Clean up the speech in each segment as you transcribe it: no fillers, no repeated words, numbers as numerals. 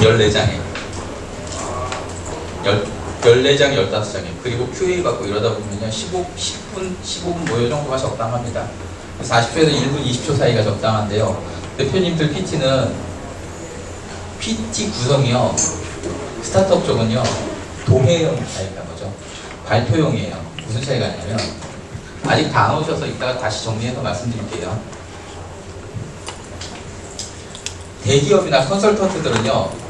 14장에 14장, 15장에 그리고 QA 받고 이러다 보면요 10분, 15분 뭐 이 정도가 적당합니다. 40초에서 1분 20초 사이가 적당한데요. 대표님들 PT는 PT 구성이요 스타트업 쪽은요 도매형 타입인 거죠. 발표용이에요. 무슨 차이가 있냐면 아직 다 안 오셔서 이따가 다시 정리해서 말씀드릴게요. 대기업이나 컨설턴트들은요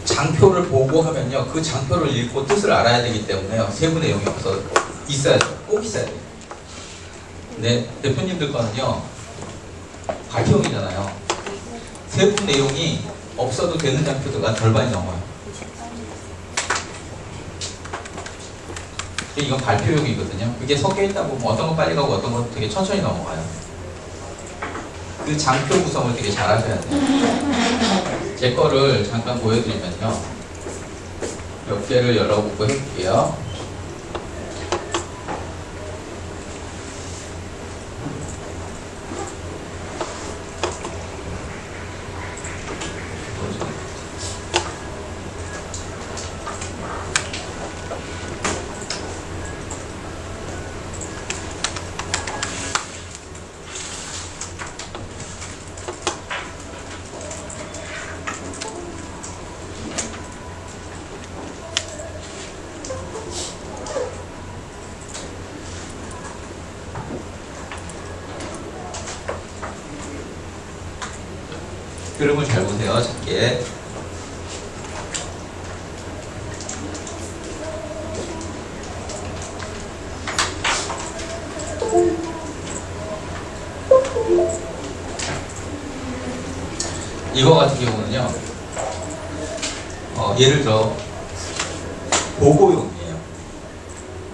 장표를 보고 하면요 그 장표를 읽고 뜻을 알아야 되기 때문에요 세부 내용이 있어야죠. 꼭 있어야 돼요. 근데 대표님들 거는요 발표용이잖아요. 세부 내용이 없어도 되는 장표가 절반이 넘어요. 이건 발표용이거든요. 그게 섞여 있다 보면 어떤 건 빨리 가고 어떤 건 되게 천천히 넘어가요. 그 장표 구성을 되게 잘 하셔야 돼요. 제 거를 잠깐 보여드리면요. 몇 개를 열어보고 해볼게요. 그림을 잘 보세요. 작게. 이거 같은 경우는요. 예를 들어 보고용이에요.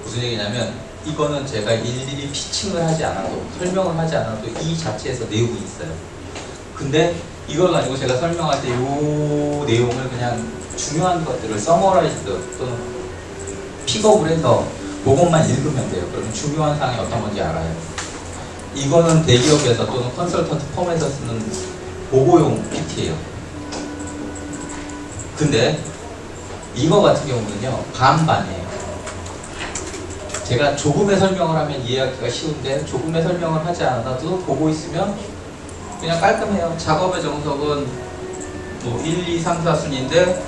무슨 얘기냐면 이거는 제가 일일이 피칭을 하지 않아도 설명을 하지 않아도 이 자체에서 내용이 있어요. 근데 이걸 가지고 제가 설명할 때 이 내용을 그냥 중요한 것들을 서머라이즈 또는 픽업을 해서 그것만 읽으면 돼요. 그러면 중요한 사항이 어떤 건지 알아요. 이거는 대기업에서 또는 컨설턴트 펌에서 쓰는 보고용 PT예요. 근데 이거 같은 경우는요 반반이에요. 제가 조금의 설명을 하면 이해하기가 쉬운데 조금의 설명을 하지 않아도 보고 있으면 그냥 깔끔해요. 작업의 정석은 뭐 1, 2, 3, 4순위인데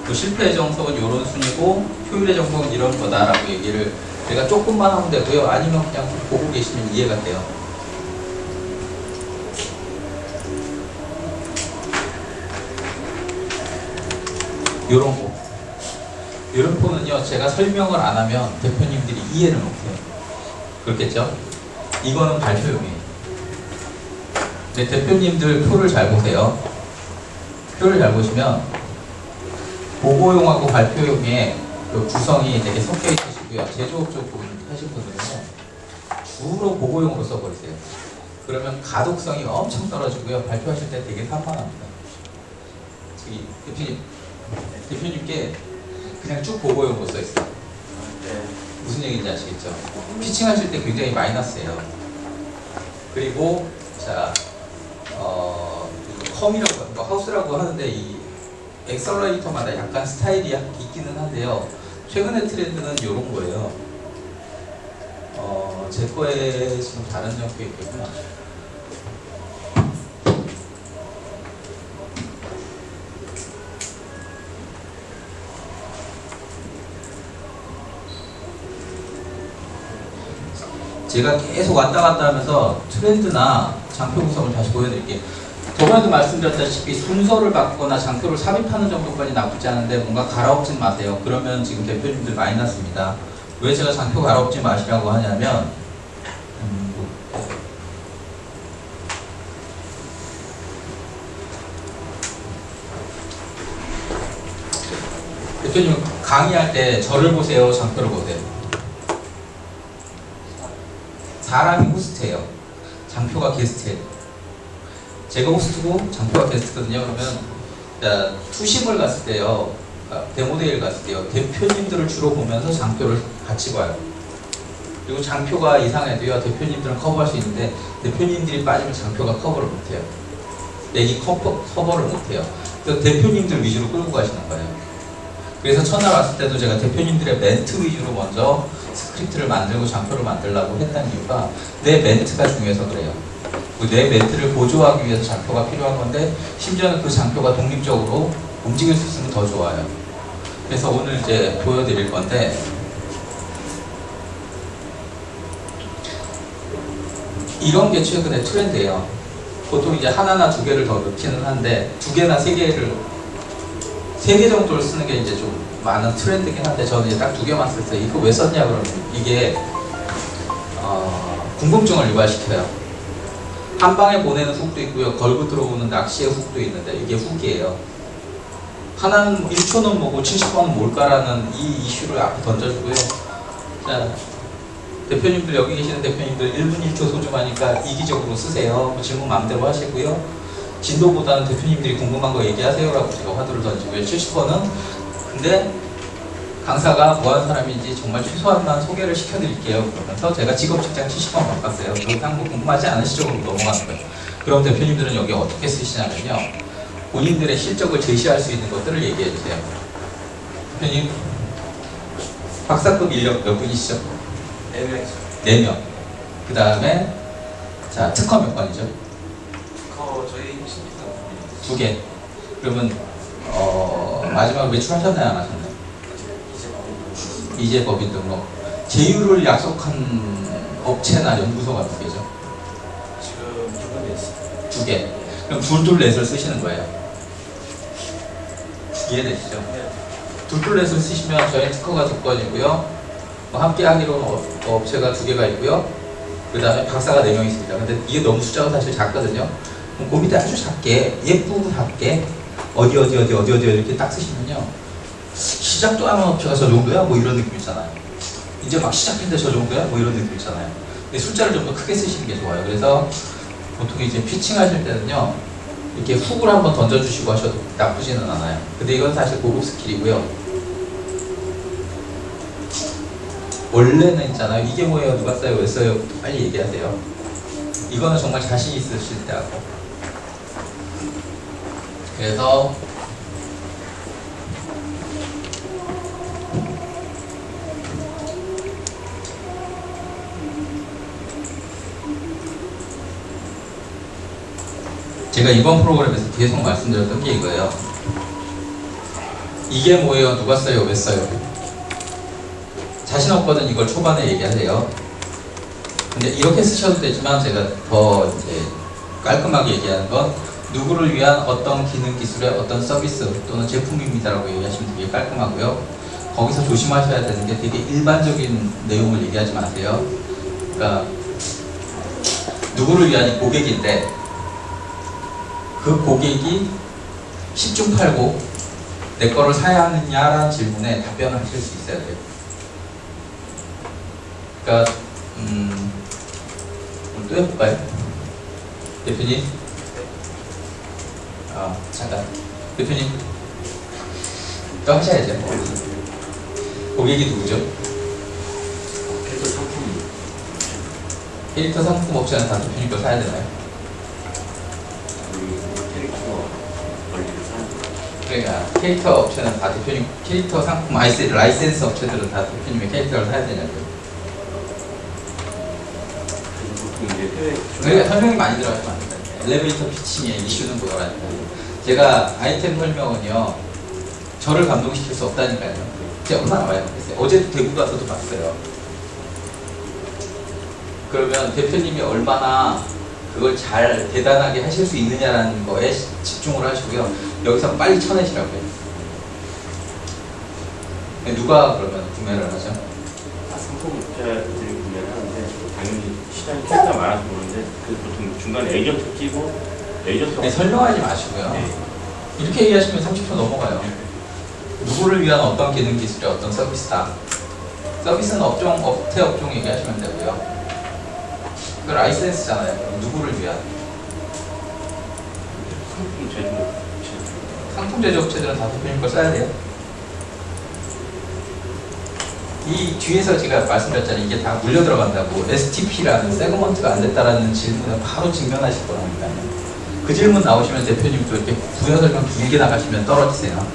그 실패의 정석은 이런 순위고 효율의 정석은 이런 거다라고 얘기를 제가 조금만 하면 되고요. 아니면 그냥 보고 계시면 이해가 돼요. 요런 거. 요런 포는요 제가 설명을 안 하면 대표님들이 이해를 못해요. 그렇겠죠? 이거는 발표용이에요. 네, 대표님들 표를 잘 보세요. 표를 잘 보시면 보고용하고 발표용의 그 구성이 되게 섞여 있으시고요. 제조업 쪽 부분 하실 분들은요 주로 보고용으로 써버리세요. 그러면 가독성이 엄청 떨어지고요. 발표하실 때 되게 산만합니다. 저기 대표님께 그냥 쭉 보고용으로 써있어요. 무슨 얘기인지 아시겠죠? 피칭하실 때 굉장히 마이너스예요. 그리고 자 컴이라고 하는 거, 하우스라고 하는데 이 엑셀러레이터마다 약간 스타일이 있기는 한데요. 최근의 트렌드는 이런 거예요. 제 거에 지금 다른 장표 있겠구나. 제가 계속 왔다 갔다 하면서 트렌드나 장표 구성을 다시 보여드릴게요. 저번에도 말씀드렸다시피 순서를 바꾸거나 장표를 삽입하는 정도까지 나쁘지 않은데 뭔가 갈아엎진 마세요. 그러면 지금 대표님들 마이너스입니다. 왜 제가 장표 갈아엎지 마시라고 하냐면 대표님 강의할 때 저를 보세요, 장표를 보세요. 사람이 호스트예요. 장표가 게스트예요. 제가 호스트고 장표가 게스트거든요. 그러면 투심을 갔을 때요, 데모데이를 갔을 때요, 대표님들을 주로 보면서 장표를 같이 봐요. 그리고 장표가 이상해도요, 대표님들은 커버할 수 있는데 대표님들이 빠지면 장표가 커버를 못해요. 내기 커버를 못해요. 그 대표님들 위주로 끌고 가시는 거예요. 그래서 첫날 왔을 때도 제가 대표님들의 멘트 위주로 먼저 스크립트를 만들고 장표를 만들려고 했던 이유가 내 멘트가 중요해서 그래요. 내 멘트를 보조하기 위해서 장표가 필요한 건데 심지어는 그 장표가 독립적으로 움직일 수 있으면 더 좋아요. 그래서 오늘 이제 보여드릴 건데 이런 게 최근에 트렌드예요. 보통 이제 하나나 두 개를 더 넣기는 한데 두 개나 세 개를 세 개 정도를 쓰는 게 이제 좀 많은 트렌드긴 한데 저는 이제 딱 두 개만 썼어요. 이거 왜 썼냐 그러면 이게 궁금증을 유발시켜요. 한 방에 보내는 훅도 있고요. 걸고 들어오는 낚시의 훅도 있는데 이게 훅이에요. 하나는 1초는 뭐고 70번은 뭘까라는 이 이슈를 앞에 던져주고요. 자, 대표님들 여기 계시는 대표님들 1분 1초 소중하니까 이기적으로 쓰세요. 뭐 질문 마음대로 하시고요. 진도보다는 대표님들이 궁금한 거 얘기하세요라고 제가 화두를 던지고요. 70번은 근데 강사가 뭐하는 사람인지 정말 최소한만 소개를 시켜드릴게요. 그러면서 제가 직업 직장 70번 바꿨어요. 그렇다고 뭐 궁금하지 않으시죠? 넘어가는 거예요. 그럼 대표님들은 여기 어떻게 쓰시냐면요. 본인들의 실적을 제시할 수 있는 것들을 얘기해 주세요. 대표님, 박사급 인력 몇 분이시죠? 4명. 4명. 그 다음에 자 특허 몇 건이죠? 특허 저희 신입사 2개. 그러면 마지막으로 매출하셨나요? 안 하셨나요? 이제 법인 등록. 제휴를 약속한 업체나 연구소가 몇 개죠? 지금 2분 됐어요. 2개. 그럼 둘둘넷을 쓰시는 거예요. 이해되시죠? 네. 둘둘넷을 쓰시면 저희 특허가 2건이고요. 함께 하기로 업체가 2개가 있고요. 그 다음에 박사가 4명 있습니다. 근데 이게 너무 숫자가 사실 작거든요. 그럼 그 밑에 아주 작게, 예쁘게 어디 이렇게 딱 쓰시면요. 시작도 안 한 업체가 저 정도야? 뭐 이런 느낌 있잖아요. 이제 막 시작했는데 저 정도야? 뭐 이런 느낌 있잖아요. 근데 숫자를 좀 더 크게 쓰시는 게 좋아요. 그래서 보통 이제 피칭 하실 때는요. 이렇게 훅을 한번 던져주시고 하셔도 나쁘지는 않아요. 근데 이건 사실 고급 스킬이고요. 원래는 있잖아요. 이게 뭐예요? 누가 써요? 왜 써요? 빨리 얘기하세요. 이거는 정말 자신 있으실 때 하고. 그래서 제가 이번 프로그램에서 계속 말씀드렸던 게 이거예요. 이게 뭐예요? 누가 써요? 왜 써요? 자신 없거든 이걸 초반에 얘기하세요. 근데 이렇게 쓰셔도 되지만 제가 더 이제 깔끔하게 얘기하는 건 누구를 위한 어떤 기능 기술의 어떤 서비스 또는 제품입니다라고 얘기하시면 되게 깔끔하고요. 거기서 조심하셔야 되는 게 되게 일반적인 내용을 얘기하지 마세요. 그러니까 누구를 위한 고객인데 그 고객이 10중 8구 내 거를 사야 하느냐라는 질문에 답변을 하실 수 있어야 돼요. 그러니까 또 해볼까요? 대표님? 잠깐. 대표님? 또 하셔야죠. 고객이 누구죠? 캐릭터 상품이 캐릭터 상품 업체는 다 대표님 거 사야 되나요? 캐릭터 권리를 사는 그러니까 캐릭터 업체는 다 대표님 캐릭터 상품 라이센스 업체들은 다 대표님의 캐릭터를 사야 되냐고요. 보통 이제 해외 그러니까 설명이 많이 들어가시면 안 돼요. 엘리베이터 피칭의 이슈는 뭐라니까. 제가 아이템 설명은요 저를 감동시킬 수 없다니까요. 제가 얼마나 많이 봤어요. 어제도 대구 가서도 봤어요. 그러면 대표님이 얼마나 그걸 잘 대단하게 하실 수 있느냐라는 거에 집중을 하시고요. 여기서 빨리 쳐내시라고요. 누가 그러면 구매를 하죠? 상품업체들이 구매를 하는데 당연히 시장이 진짜 많아서 그러는데 그 보통 중간에 에이전트 끼고 에이전트 네, 설명하지 마시고요. 네. 이렇게 얘기하시면 30초 넘어가요. 누구를 위한 어떤 기능 기술의 어떤 서비스다. 서비스는 업체 업종 얘기하시면 되고요. 그 라이센스잖아요. 그럼 누구를 위한? 상품 제조업체 상품 제조업체들은 다 대표님 걸 써야 돼요. 이 뒤에서 제가 말씀드렸잖아요. 이게 다 물려 들어간다고. STP라는 세그먼트가 안 됐다라는 질문에 바로 직면하실 거라니까요. 그 질문 나오시면 대표님도 이렇게 부연 설명 길게 나가시면 떨어지세요.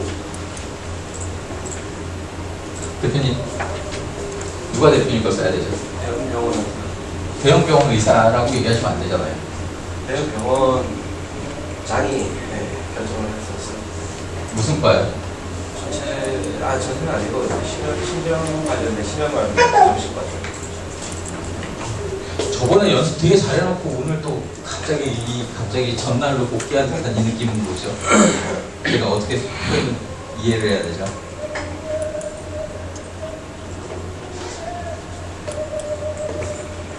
대표님, 누가 대표님 거 써야 되죠? 대형병원 대형병원 의사라고 얘기하시면 안 되잖아요. 대형병원장이 결정을 했었어요. 무슨 과요? 전체는 아니고 신병 관련된 신병 관련된 정신과죠. 저번에 연습 되게 잘해놓고 오늘 또 갑자기 전날로 복귀한 듯한 이 느낌은 뭐죠? 제가 어떻게 이해를 해야 되죠?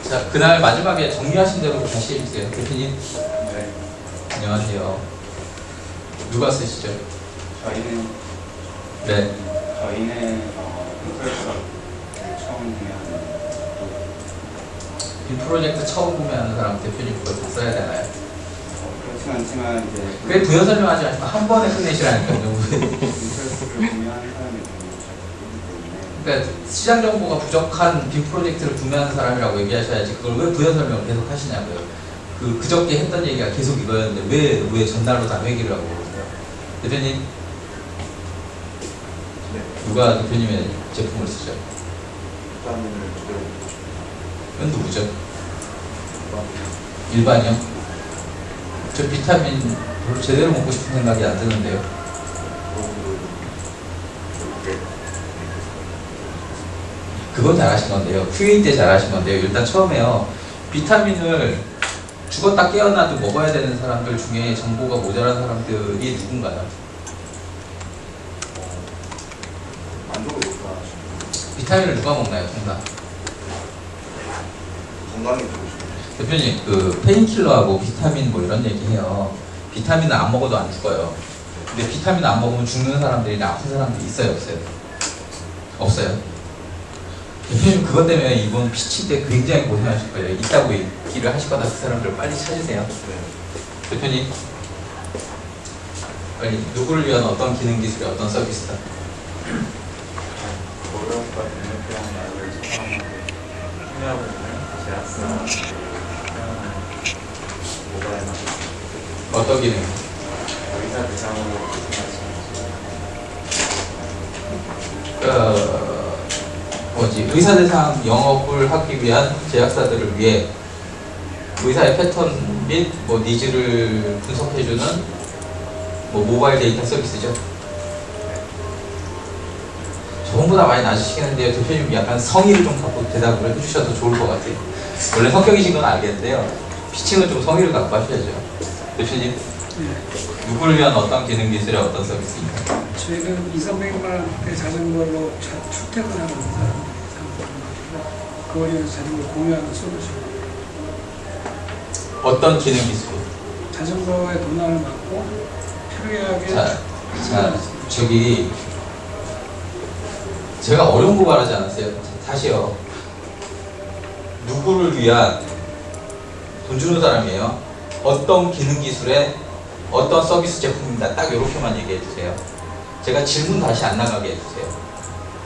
자, 그날 마지막에 정리하신 대로 다시 해주세요. 대표님, 네. 안녕하세요. 누가 쓰시죠? 저희는 네. 프로젝트 처음 구매하는 이 프로젝트 처음 구매하는 사람 대표님 그걸 다 써야 되나요? 그렇진 않지만 이제 그게 부연 설명하지 마시고 한 번에 끝내시라니까요. 인터넷을 구매하는 사람이 너무 잘 모르기 때문에 그러니까 시장 정보가 부족한 빅 프로젝트를 구매하는 사람이라고 얘기하셔야지 그걸 왜 부연 설명을 계속 하시냐고요. 그저께 했던 얘기가 계속 이거였는데 왜 전날로 다 회귀를 하고 그러세요? 대표님, 네. 누가 대표님의 제품을 쓰죠? 비타민을 제대로 그건 누구죠? 일반이요? 저 비타민 별로 제대로 먹고 싶은 생각이 안 드는데요. 그건 잘하신 건데요. QA 때 잘하신 건데요. 일단 처음에요. 비타민을 죽었다 깨어나도 먹어야 되는 사람들 중에 정보가 모자란 사람들이 누군가요? 만족을 못 하시는 비타민을 누가 먹나요, 정답? 건강이 되고 싶어요. 대표님, 그 페인킬러하고 비타민 뭐 이런 얘기 해요. 비타민은 안 먹어도 안 죽어요. 근데 비타민 안 먹으면 죽는 사람들이나 아픈 사람들이 있어요, 없어요? 없어요. 대표님 그것 때문에 이번 피치 때 굉장히 고생하실 거예요. 이따고 얘기를 하시거나 그 사람들을 빨리 찾으세요. 네. 대표님, 빨리 누구를 위한 어떤 기능 기술이 어떤 서비스다? 고령과 대표형 말을 소화하고 참여하고 있는 제약사 모바일 어떤 기능? 의사 대상으로 의사 대상 영업을 하기 위한 제약사들을 위해 의사의 패턴 및 뭐 니즈를 분석해주는 뭐 모바일 데이터 서비스죠. 저번보다 많이 낮으시긴 한데요. 대표님 약간 성의를 좀 갖고 대답을 해주셔도 좋을 것 같아요. 원래 성격이신 건 알겠는데요. 피칭은 좀 성의를 갖고 하셔야죠. 대표님, 누구를 위한 어떤 기능 기술의 어떤 서비스입니까? 저희는 200~300만 자전거로 출퇴근하는 사람들이 상품이고 거리에서 자전거 공유하는 서비스. 어떤 기능 기술? 자전거의 도난을 막고 편리하게 자, 저기 제가 어려운 거 말하지 않았어요. 다시요. 누구를 위한 돈 주는 사람이에요. 어떤 기능 기술의 어떤 서비스 제품입니다. 딱 이렇게만 얘기해 주세요. 제가 질문 다시 안 나가게 해주세요.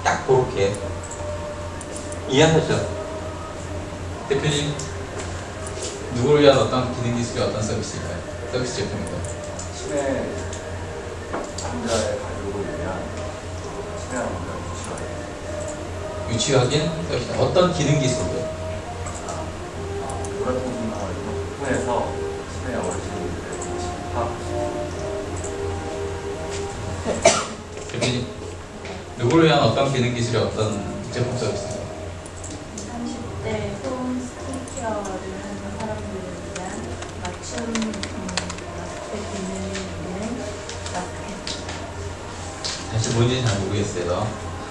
딱 그렇게 이해하셨죠? 대표님, 누구를 위한 어떤 기능 기술의 어떤 서비스인가요? 서비스 제품인가요? 치매 환자의 가족을 위한 치매 환자 유치 확인 서비스. 어떤 기능 기술이요? 노란통신망을 통해서 치매 어르신들의 파악 대표님, 누구를 위한 어떤 기능 기술의 어떤 제품 서비스인가요? 30대 홈 스킨케어를 하는 사람들을 위한 맞춤 마스크 기능은 마스크. 다시 뭔지 잘 모르겠어요.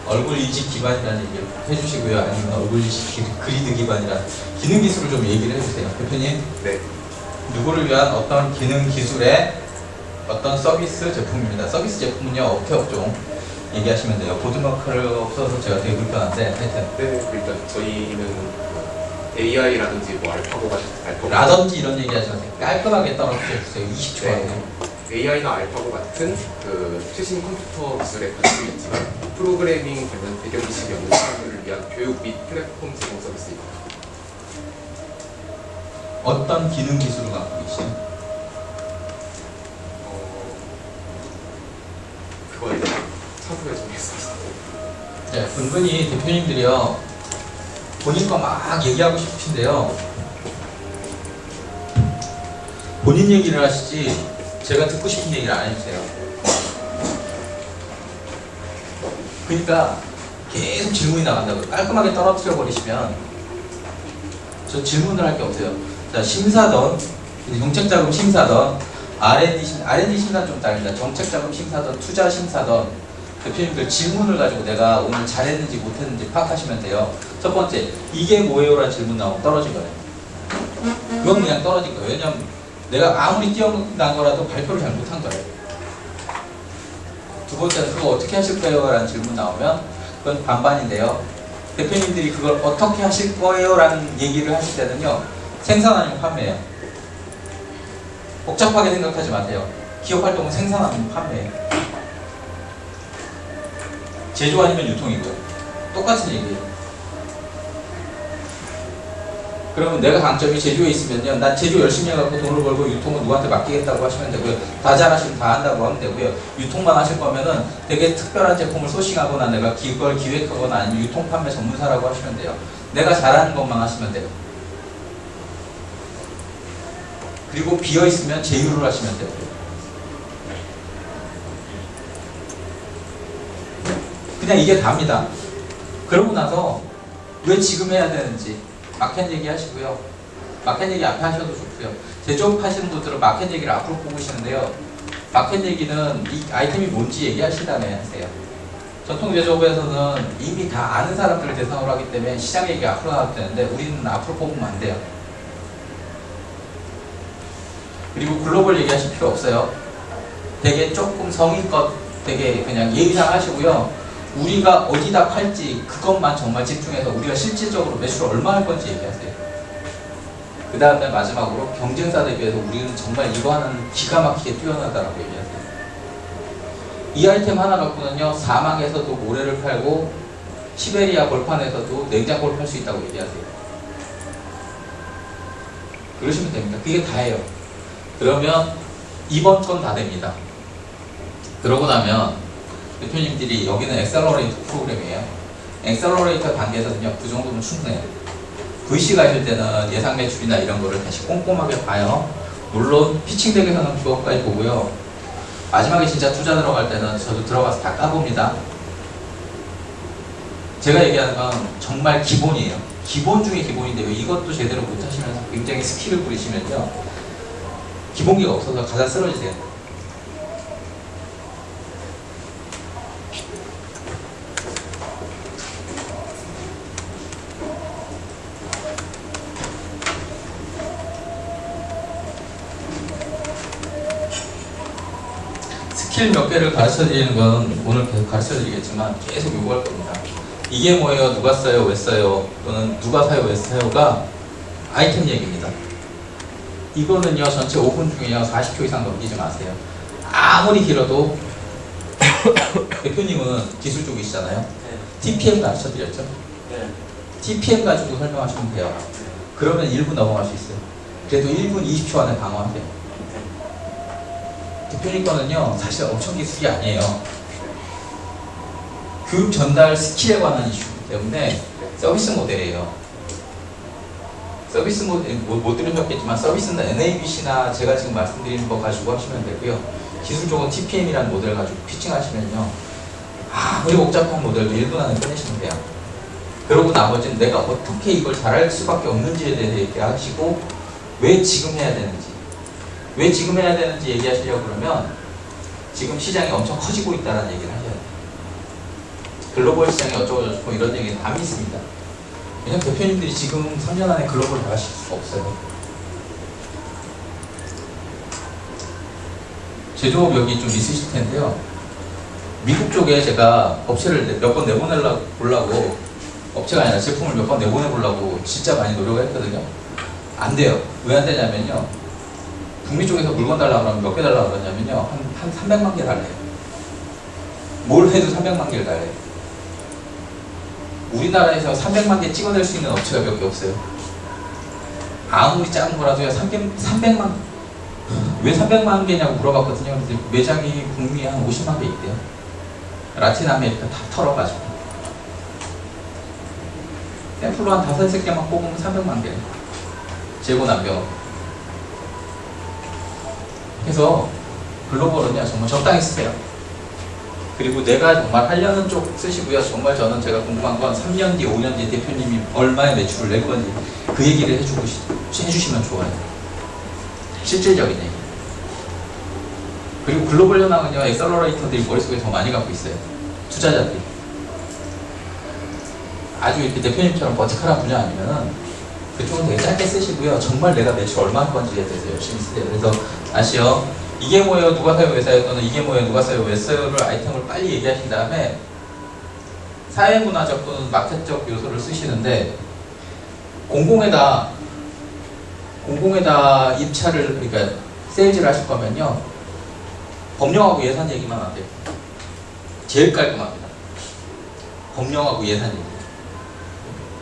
얼굴 인식 기반이라는 얘기를 해주시고요. 아니면 얼굴 인식 그리드 기반이란 기능 기술을 좀 얘기를 해주세요. 대표님, 네. 누구를 위한 어떤 기능 기술의 어떤 서비스 제품입니다. 서비스 제품은요, 업체 업종 얘기하시면 돼요. 보드마크를 없어서 제가 되게 불편한데 하여튼 네, 그러니까 저희는 AI라든지 뭐 알파고 라든지 이런 얘기 하지 마세요. 깔끔하게 떨어뜨려 주세요. 20초 안에. AI나 알파고 같은 그 최신 컴퓨터 기술에 관심이 있지만 프로그래밍 관련 배경 지식이 없는 사람들을 위한 교육 및 플랫폼 제공 서비스입니다. 어떤 기능 기술을 갖고 계시죠? 그거에 차후에 좀 했었어요. 네, 은근히 대표님들이요 본인 거 막 얘기하고 싶으신데요 본인 얘기를 하시지 제가 듣고 싶은 얘기를 안 해주세요. 그러니까 계속 질문이 나간다고요. 깔끔하게 떨어뜨려 버리시면 저 질문을 할 게 없어요. 자, 심사던 정책자금 심사던 R&D 심사는 좀 다릅니다. 정책자금 심사던 투자 심사던 대표님들 질문을 가지고 내가 오늘 잘했는지 못했는지 파악하시면 돼요. 첫 번째, 이게 뭐예요? 라는 질문 나오면 떨어진 거예요. 그건 그냥 떨어진 거예요. 왜냐면 내가 아무리 뛰어난 거라도 발표를 잘 못한 거예요. 두 번째는 그거 어떻게 하실 거예요? 라는 질문 나오면 그건 반반인데요. 대표님들이 그걸 어떻게 하실 거예요? 라는 얘기를 하실 때는요. 생산 아니면 판매예요. 복잡하게 생각하지 마세요. 기업활동은 생산 아니면 판매예요. 제조 아니면 유통이고요. 똑같은 얘기예요. 그러면 내가 강점이 제조에 있으면요. 난 제조 열심히 해갖고 돈을 벌고 유통은 누구한테 맡기겠다고 하시면 되고요. 다 잘하시면 다 한다고 하면 되고요. 유통만 하실 거면은 되게 특별한 제품을 소싱하거나 내가 그걸 기획하거나 아니면 유통 판매 전문사라고 하시면 돼요. 내가 잘하는 것만 하시면 돼요. 그리고 비어있으면 제휴를 하시면 돼요. 그냥 이게 답니다. 그러고 나서 왜 지금 해야 되는지 마켓 얘기 하시고요. 마켓 얘기 앞에 하셔도 좋고요. 제조업 하시는 분들은 마켓 얘기를 앞으로 보시는데요. 마켓 얘기는 이 아이템이 뭔지 얘기하신 다음에 하세요. 전통 제조업에서는 이미 다 아는 사람들을 대상으로 하기 때문에 시장 얘기 앞으로 나와도 되는데 우리는 앞으로 뽑으면 안 돼요. 그리고 글로벌 얘기하실 필요 없어요. 되게 조금 성의껏 되게 그냥 예의상 하시고요. 우리가 어디다 팔지 그것만 정말 집중해서 우리가 실질적으로 매출을 얼마 할 건지 얘기하세요. 그 다음에 마지막으로 경쟁사들에 비해서 우리는 정말 이거 하나는 기가 막히게 뛰어나다라고 얘기하세요. 이 아이템 하나 갖고는요 사막에서도 모래를 팔고 시베리아 벌판에서도 냉장고를 팔 수 있다고 얘기하세요. 그러시면 됩니다. 그게 다예요. 그러면 이번 건 다 됩니다. 그러고 나면 대표님들이 여기는 엑셀러레이터 프로그램이에요. 엑셀러레이터 단계에서는요 그 정도면 충분해요. VC 가실 때는 예상 매출이나 이런 거를 다시 꼼꼼하게 봐요. 물론 피칭 덱에서는 그것까지 보고요. 마지막에 진짜 투자 들어갈 때는 저도 들어가서 다 까봅니다. 제가 얘기하는 건 정말 기본이에요. 기본 중에 기본인데 왜 이것도 제대로 못하시면서 굉장히 스킬을 부리시면요 기본기가 없어서 가다 쓰러지세요. 스킬 몇 개를 가르쳐 드리는 건 오늘 계속 가르쳐 드리겠지만 계속 요구할 겁니다. 이게 뭐예요? 누가 써요? 왜 써요? 또는 누가 사요? 왜 사요가 아이템 얘기입니다. 이거는요 전체 5분 중에요 40초 이상 넘기지 마세요. 아무리 길어도 대표님은 기술 쪽이시잖아요. TPM 가르쳐 드렸죠? 네. TPM 가지고 설명하시면 돼요. 그러면 1분 넘어갈 수 있어요. 그래도 1분 20초 안에 방어하세요. 대표님 거는요 사실 엄청 기술이 아니에요. 교육 전달 스킬에 관한 이슈이기 때문에 서비스 모델이에요. 서비스 모델 못 들으셨겠지만 서비스는 NABC나 제가 지금 말씀드리는 거 가지고 하시면 되고요. 기술적으로 TPM이라는 모델 가지고 피칭하시면요 아무리 복잡한 모델도 1분 안에 끝내시면 돼요. 그러고 나머지는 내가 어떻게 이걸 잘할 수밖에 없는지에 대해서 얘기하시고 왜 지금 해야 되는지 왜 지금 해야 되는지 얘기하시려고 그러면 지금 시장이 엄청 커지고 있다는 얘기를 하셔야 돼요. 글로벌 시장이 어쩌고 이런 얘기는 다 믿습니다. 왜냐면 대표님들이 지금 3년 안에 글로벌 나가실 수가 없어요. 제조업 여기 좀 있으실 텐데요. 미국 쪽에 제가 업체를 몇 번 내보내보려고 업체가 아니라 제품을 몇 번 내보내보려고 진짜 많이 노력을 했거든요. 안 돼요. 왜 안 되냐면요. 북미 쪽에서 물건 달라고 그러면 몇 개 달라고 그러냐면요. 한 300만 개 달래요. 뭘 해도 300만 개를 달래요. 우리나라에서 300만 개 찍어낼 수 있는 업체가 몇 개 없어요. 아무리 작은 거라도요. 300만 왜 300만 개냐고 물어봤거든요. 근데 매장이 북미에 한 50만 개 있대요. 라틴 아메리카 다 털어가지고 샘플로 한 5-6개만 뽑으면 300만 개 재고난병. 그래서 글로벌은요 정말 적당히 쓰세요. 그리고 내가 정말 하려는 쪽 쓰시고요. 정말 저는 제가 궁금한 건 3년 뒤, 5년 뒤 대표님이 얼마의 매출을 낼 건지 그 얘기를 해주시면 좋아요. 실질적인 얘기. 그리고 글로벌 현황은요, 엑셀러레이터들이 머릿속에 더 많이 갖고 있어요. 투자자들이. 아주 이렇게 대표님처럼 버티컬한 분야 아니면은 그쪽은 되게 짧게 쓰시고요. 정말 내가 매출 얼마 할 건지에 대해서 열심히 쓰세요. 그래서 아시요? 이게 뭐예요? 누가 사요? 왜 사요? 또는 이게 뭐예요? 누가 사요? 왜 사요를 아이템을 빨리 얘기하신 다음에 사회문화적 또는 마켓적 요소를 쓰시는데 공공에다 입찰을, 그러니까 세일즈를 하실 거면요 법령하고 예산 얘기만 안 돼요. 제일 깔끔합니다. 법령하고 예산 얘기.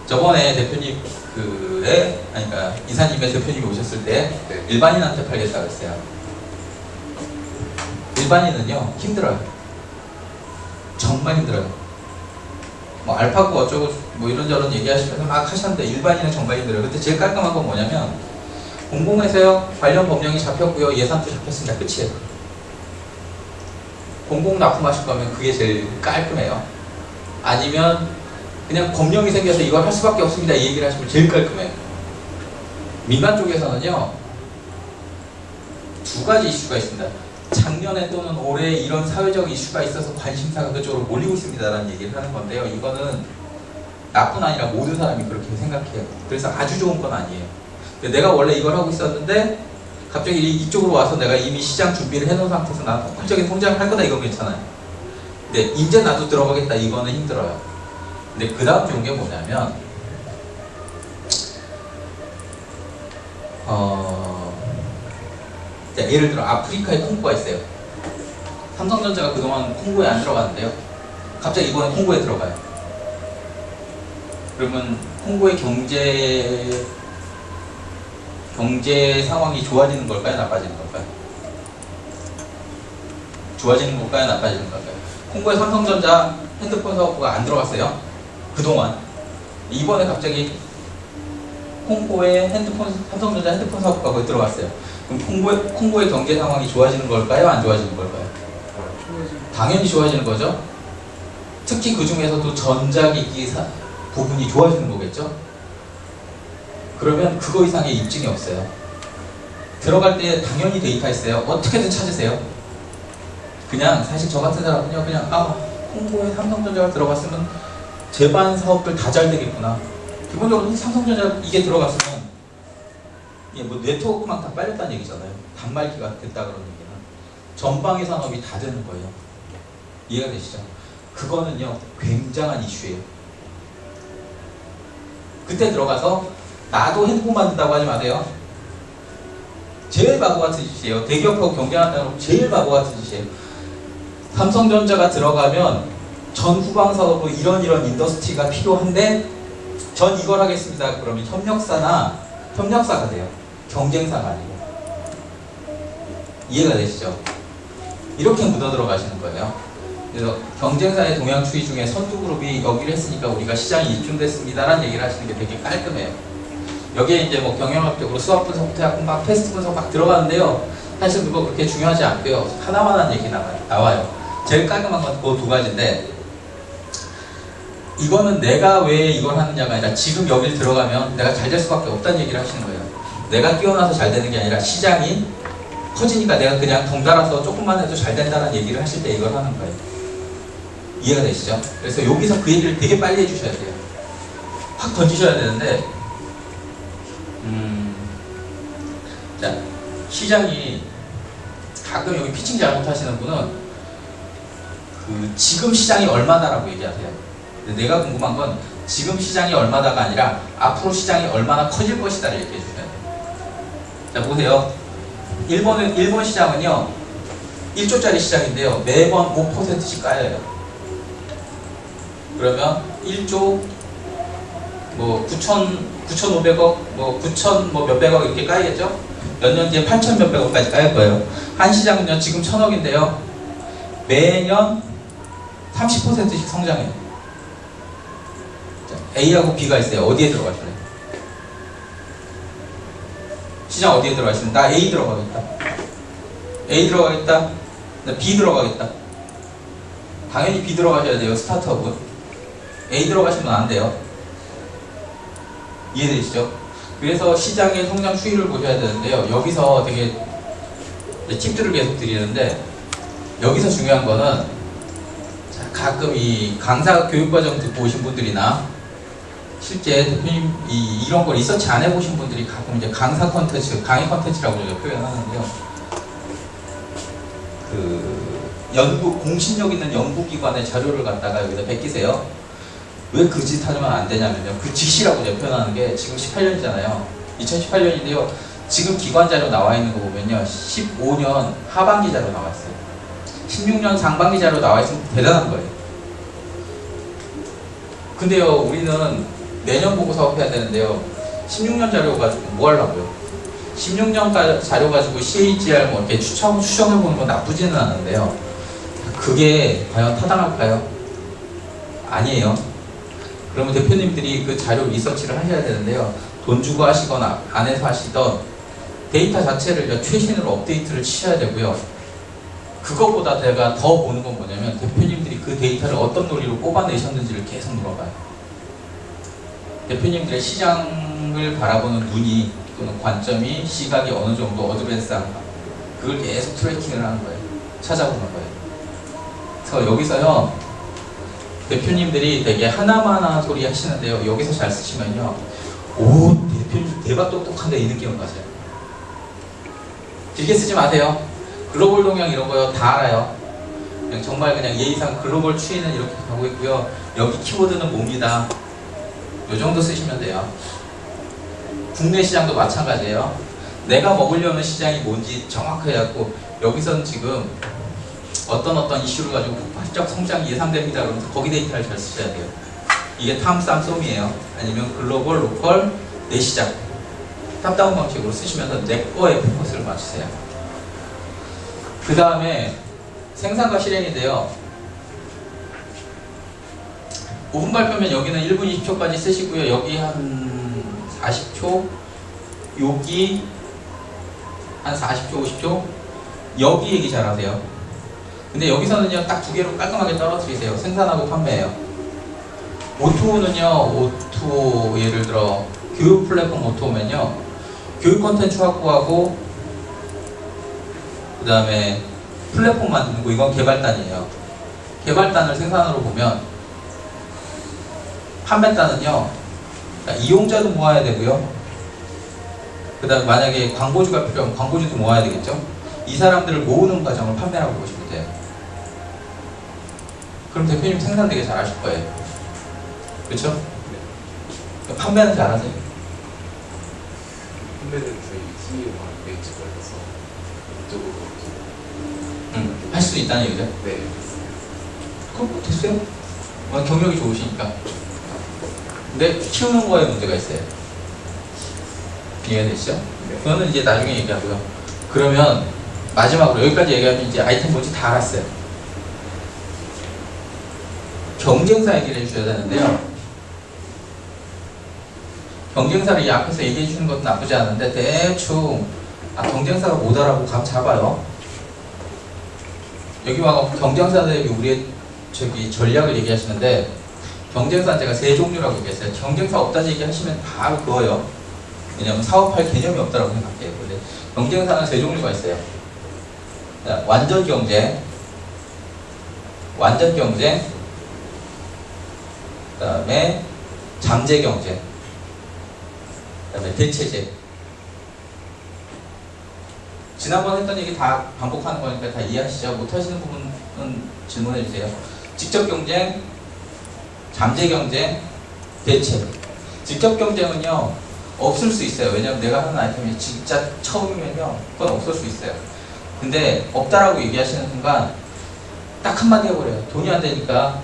저번에 대표님 그러니까 이사님의 대표님이 오셨을 때 네. 일반인한테 팔겠다고 했어요. 일반인은요 힘들어요. 정말 힘들어요. 뭐 알파고 어쩌고 뭐 이런저런 얘기하시면서 막 하셨는데 일반인은 정말 힘들어요. 근데 제일 깔끔한 건 뭐냐면 공공에서요 관련 법령이 잡혔고요 예산도 잡혔습니다. 끝이에요. 공공 납품하실 거면 그게 제일 깔끔해요. 아니면 그냥 법령이 생겨서 이걸 할 수밖에 없습니다 이 얘기를 하시면 제일 깔끔해요. 민간 쪽에서는요 2가지 이슈가 있습니다. 작년에 또는 올해 이런 사회적 이슈가 있어서 관심사가 그쪽으로 몰리고 있습니다라는 얘기를 하는 건데요. 이거는 나뿐 아니라 모든 사람이 그렇게 생각해요. 그래서 아주 좋은 건 아니에요. 내가 원래 이걸 하고 있었는데 갑자기 이쪽으로 와서 내가 이미 시장 준비를 해놓은 상태에서 나는 폭발적인 성장을 할 거다 이건 괜찮아요. 근데 이제 나도 들어가겠다 이거는 힘들어요. 근데 그 다음 좋은 게 뭐냐면 자, 예를 들어 아프리카에 콩고가 있어요. 삼성전자가 그동안 콩고에 안 들어갔는데요. 갑자기 이번에 콩고에 들어가요. 그러면 콩고의 경제 상황이 좋아지는 걸까요? 나빠지는 걸까요? 좋아지는 걸까요? 나빠지는 걸까요? 콩고에 삼성전자 핸드폰 사업부가 안 들어갔어요. 그동안. 이번에 갑자기 콩고에 삼성전자 핸드폰 사업부가 거기 들어갔어요. 그럼 콩고의 경제 상황이 좋아지는 걸까요? 안 좋아지는 걸까요? 당연히 좋아지는 거죠. 특히 그 중에서도 전자기기 부분이 좋아지는 거겠죠. 그러면 그거 이상의 입증이 없어요. 들어갈 때 당연히 데이터 있어요. 어떻게든 찾으세요. 그냥 사실 저 같은 사람은요 그냥 콩고에 삼성전자가 들어갔으면 제반 사업들 다 잘 되겠구나. 기본적으로 삼성전자 이게 들어갔으면 뭐 네트워크만 다 빨렸다는 얘기잖아요. 단말기가 됐다 그런 얘기는 전방의 산업이 다 되는 거예요. 이해가 되시죠? 그거는요 굉장한 이슈예요. 그때 들어가서 나도 핸드폰 만든다고 하지 마세요. 제일 바보 같은 짓이에요. 대기업하고 경쟁한다고 제일 바보 같은 짓이에요. 삼성전자가 들어가면 전 후방 사업으로 이런 인더스트리가 필요한데 전 이걸 하겠습니다. 그러면 협력사가 돼요. 경쟁사가 아니고. 이해가 되시죠? 이렇게 묻어 들어가시는 거예요. 그래서 경쟁사의 동향 추이 중에 선두그룹이 여기를 했으니까 우리가 시장이 입증됐습니다라는 얘기를 하시는 게 되게 깔끔해요. 여기에 이제 뭐 경영학적으로 수학 분석부터 막 테스트 분석 막 들어가는데요. 사실 그거 그렇게 중요하지 않고요. 하나만한 얘기 나와요. 제일 깔끔한 건 그 2가지인데 이거는 내가 왜 이걸 하느냐가 아니라 지금 여길 들어가면 내가 잘 될 수밖에 없다는 얘기를 하시는 거예요. 내가 뛰어나서 잘 되는 게 아니라 시장이 커지니까 내가 그냥 덩달아서 조금만 해도 잘 된다는 얘기를 하실 때 이걸 하는 거예요. 이해가 되시죠? 그래서 여기서 그 얘기를 되게 빨리 해주셔야 돼요. 확 던지셔야 되는데 자, 시장이 가끔 여기 피칭 잘못하시는 분은 지금 시장이 얼마나라고 얘기하세요. 근데 내가 궁금한 건 지금 시장이 얼마다가 아니라 앞으로 시장이 얼마나 커질 것이다를 얘기해 주셔야 돼요. 자, 보세요. 일본 시장은요 1조짜리 시장인데요 매번 5%씩 까여요. 그러면 1조 뭐 9,500억 뭐 9,000 뭐 몇백억 이렇게 까이겠죠? 몇 년 뒤에 8,000 몇백억까지 까일 거예요. 한 시장은요 지금 1,000억인데요 매년 30%씩 성장해요. 자, A하고 B가 있어요. 어디에 들어가실래요? 시장 어디에 들어가시면 나 A 들어가겠다. A 들어가겠다. 나 B 들어가겠다. 당연히 B 들어가셔야 돼요. 스타트업은. A 들어가시면 안 돼요. 이해되시죠? 그래서 시장의 성장 추이를 보셔야 되는데요. 여기서 되게 팁들을 계속 드리는데 여기서 중요한 거는 자, 가끔 이 강사 교육과정 듣고 오신 분들이나 실제 대표님 이런 걸 리서치 안 해보신 분들이 가끔 이제 강사 컨텐츠, 강의 컨텐츠라고 저희가 표현하는데요. 그 공신력 있는 연구기관의 자료를 갖다가 여기다 베끼세요. 왜 그 짓 하면 안 되냐면요. 그 짓이라고 제가 표현하는 게 지금 18년이잖아요. 2018년인데요. 지금 기관 자료 나와 있는 거 보면요. 15년 하반기 자료 나와 있어요. 16년 상반기 자료 나와 있으면 대단한 거예요. 근데요, 우리는 내년 보고 사업해야 되는데요. 16년 자료 가지고 뭐 하려고요? 16년 자료 가지고 CAGR 뭐 이렇게 추정해 보는 건 나쁘지는 않은데요. 그게 과연 타당할까요? 아니에요. 그러면 대표님들이 그 자료 리서치를 하셔야 되는데요. 돈 주고 하시거나 안에서 하시던 데이터 자체를 최신으로 업데이트를 치셔야 되고요. 그것보다 제가 더 보는 건 뭐냐면 대표님들이 그 데이터를 어떤 논리로 뽑아내셨는지를 계속 물어봐요. 대표님들의 시장을 바라보는 눈이 또는 관점이 시각이 어느 정도 어드밴스한가 그걸 계속 트래킹을 하는 거예요. 찾아보는 거예요. 그래서 여기서요 대표님들이 되게 하나마나 소리 하시는데요. 여기서 잘 쓰시면요 오 대표님 대박 똑똑한데 이 느낌을 가져요. 길게 쓰지 마세요. 글로벌 동향 이런 거요 다 알아요. 그냥 정말 그냥 예의상 글로벌 추이는 이렇게 가고 있고요. 여기 키워드는 뭡니다. 요 정도 쓰시면 돼요. 국내 시장도 마찬가지예요. 내가 먹으려는 시장이 뭔지 정확하게 해갖고 여기서는 지금 어떤 이슈를 가지고 폭발적 성장이 예상됩니다. 그러면서 거기 데이터를 잘 쓰셔야 돼요. 이게 탐쌈쏨이에요. 아니면 글로벌, 로컬, 내 시장 탑다운 방식으로 쓰시면서 내 거에 포커스를 맞추세요. 그 다음에 생산과 실행인데요. 5분 발표면 여기는 1분 20초까지 쓰시고요. 여기 한 40초, 여기 한 40초, 50초, 여기 얘기 잘하세요. 근데 여기서는요, 딱 두 개로 깔끔하게 떨어뜨리세요. 생산하고 판매예요. O2는요, O2 예를 들어 교육 플랫폼 O2면요, 교육 콘텐츠 확보하고 그 다음에 플랫폼 만드는 거, 이건 개발단이에요. 개발단을 생산으로 보면 판매단은요, 이용자도 모아야 되고요. 그 다음에 만약에 광고주가 필요하면 광고주도 모아야 되겠죠. 이 사람들을 모으는 과정을 판매라고 보시면 돼요. 그럼 대표님 생산 되게 잘하실 거예요. 그렇죠? 네. 판매는 잘하세요? 판매는 저희 팀이 매치 걸려서 이쪽으로 할 수 있다는 얘기죠? 네. 그럼 뭐 됐어요? 경력이 좋으시니까. 근데 키우는 거에 문제가 있어요. 이해되시죠? 네. 그거는 이제 나중에 얘기하고요. 그러면 마지막으로 여기까지 얘기하면 이제 아이템 뭔지 다 알았어요. 경쟁사 얘기를 해주셔야 되는데요. 경쟁사를 이 앞에서 얘기해 주는 것도 나쁘지 않은데 대충 경쟁사가 뭐다라고 감 잡아요. 여기 와 경쟁사들에게 우리의 전략을 얘기하시는데 경쟁사는 제가 세 종류라고 얘기했어요. 경쟁사 없다는 얘기 하시면 바로 그거예요. 왜냐하면 사업할 개념이 없다고 생각해요. 근데 경쟁사는 세 종류가 있어요. 완전 경쟁, 그 다음에 잠재 경쟁, 그 다음에 대체제. 지난번 했던 얘기 다 반복하는 거니까 다 이해하시죠? 못하시는 부분은 질문해 주세요. 직접 경쟁, 잠재 경쟁, 대체. 직접 경쟁은요 없을 수 있어요. 왜냐하면 내가 하는 아이템이 진짜 처음이면요 그건 없을 수 있어요. 근데 없다라고 얘기하시는 순간 딱 한마디 해버려요. 돈이 안 되니까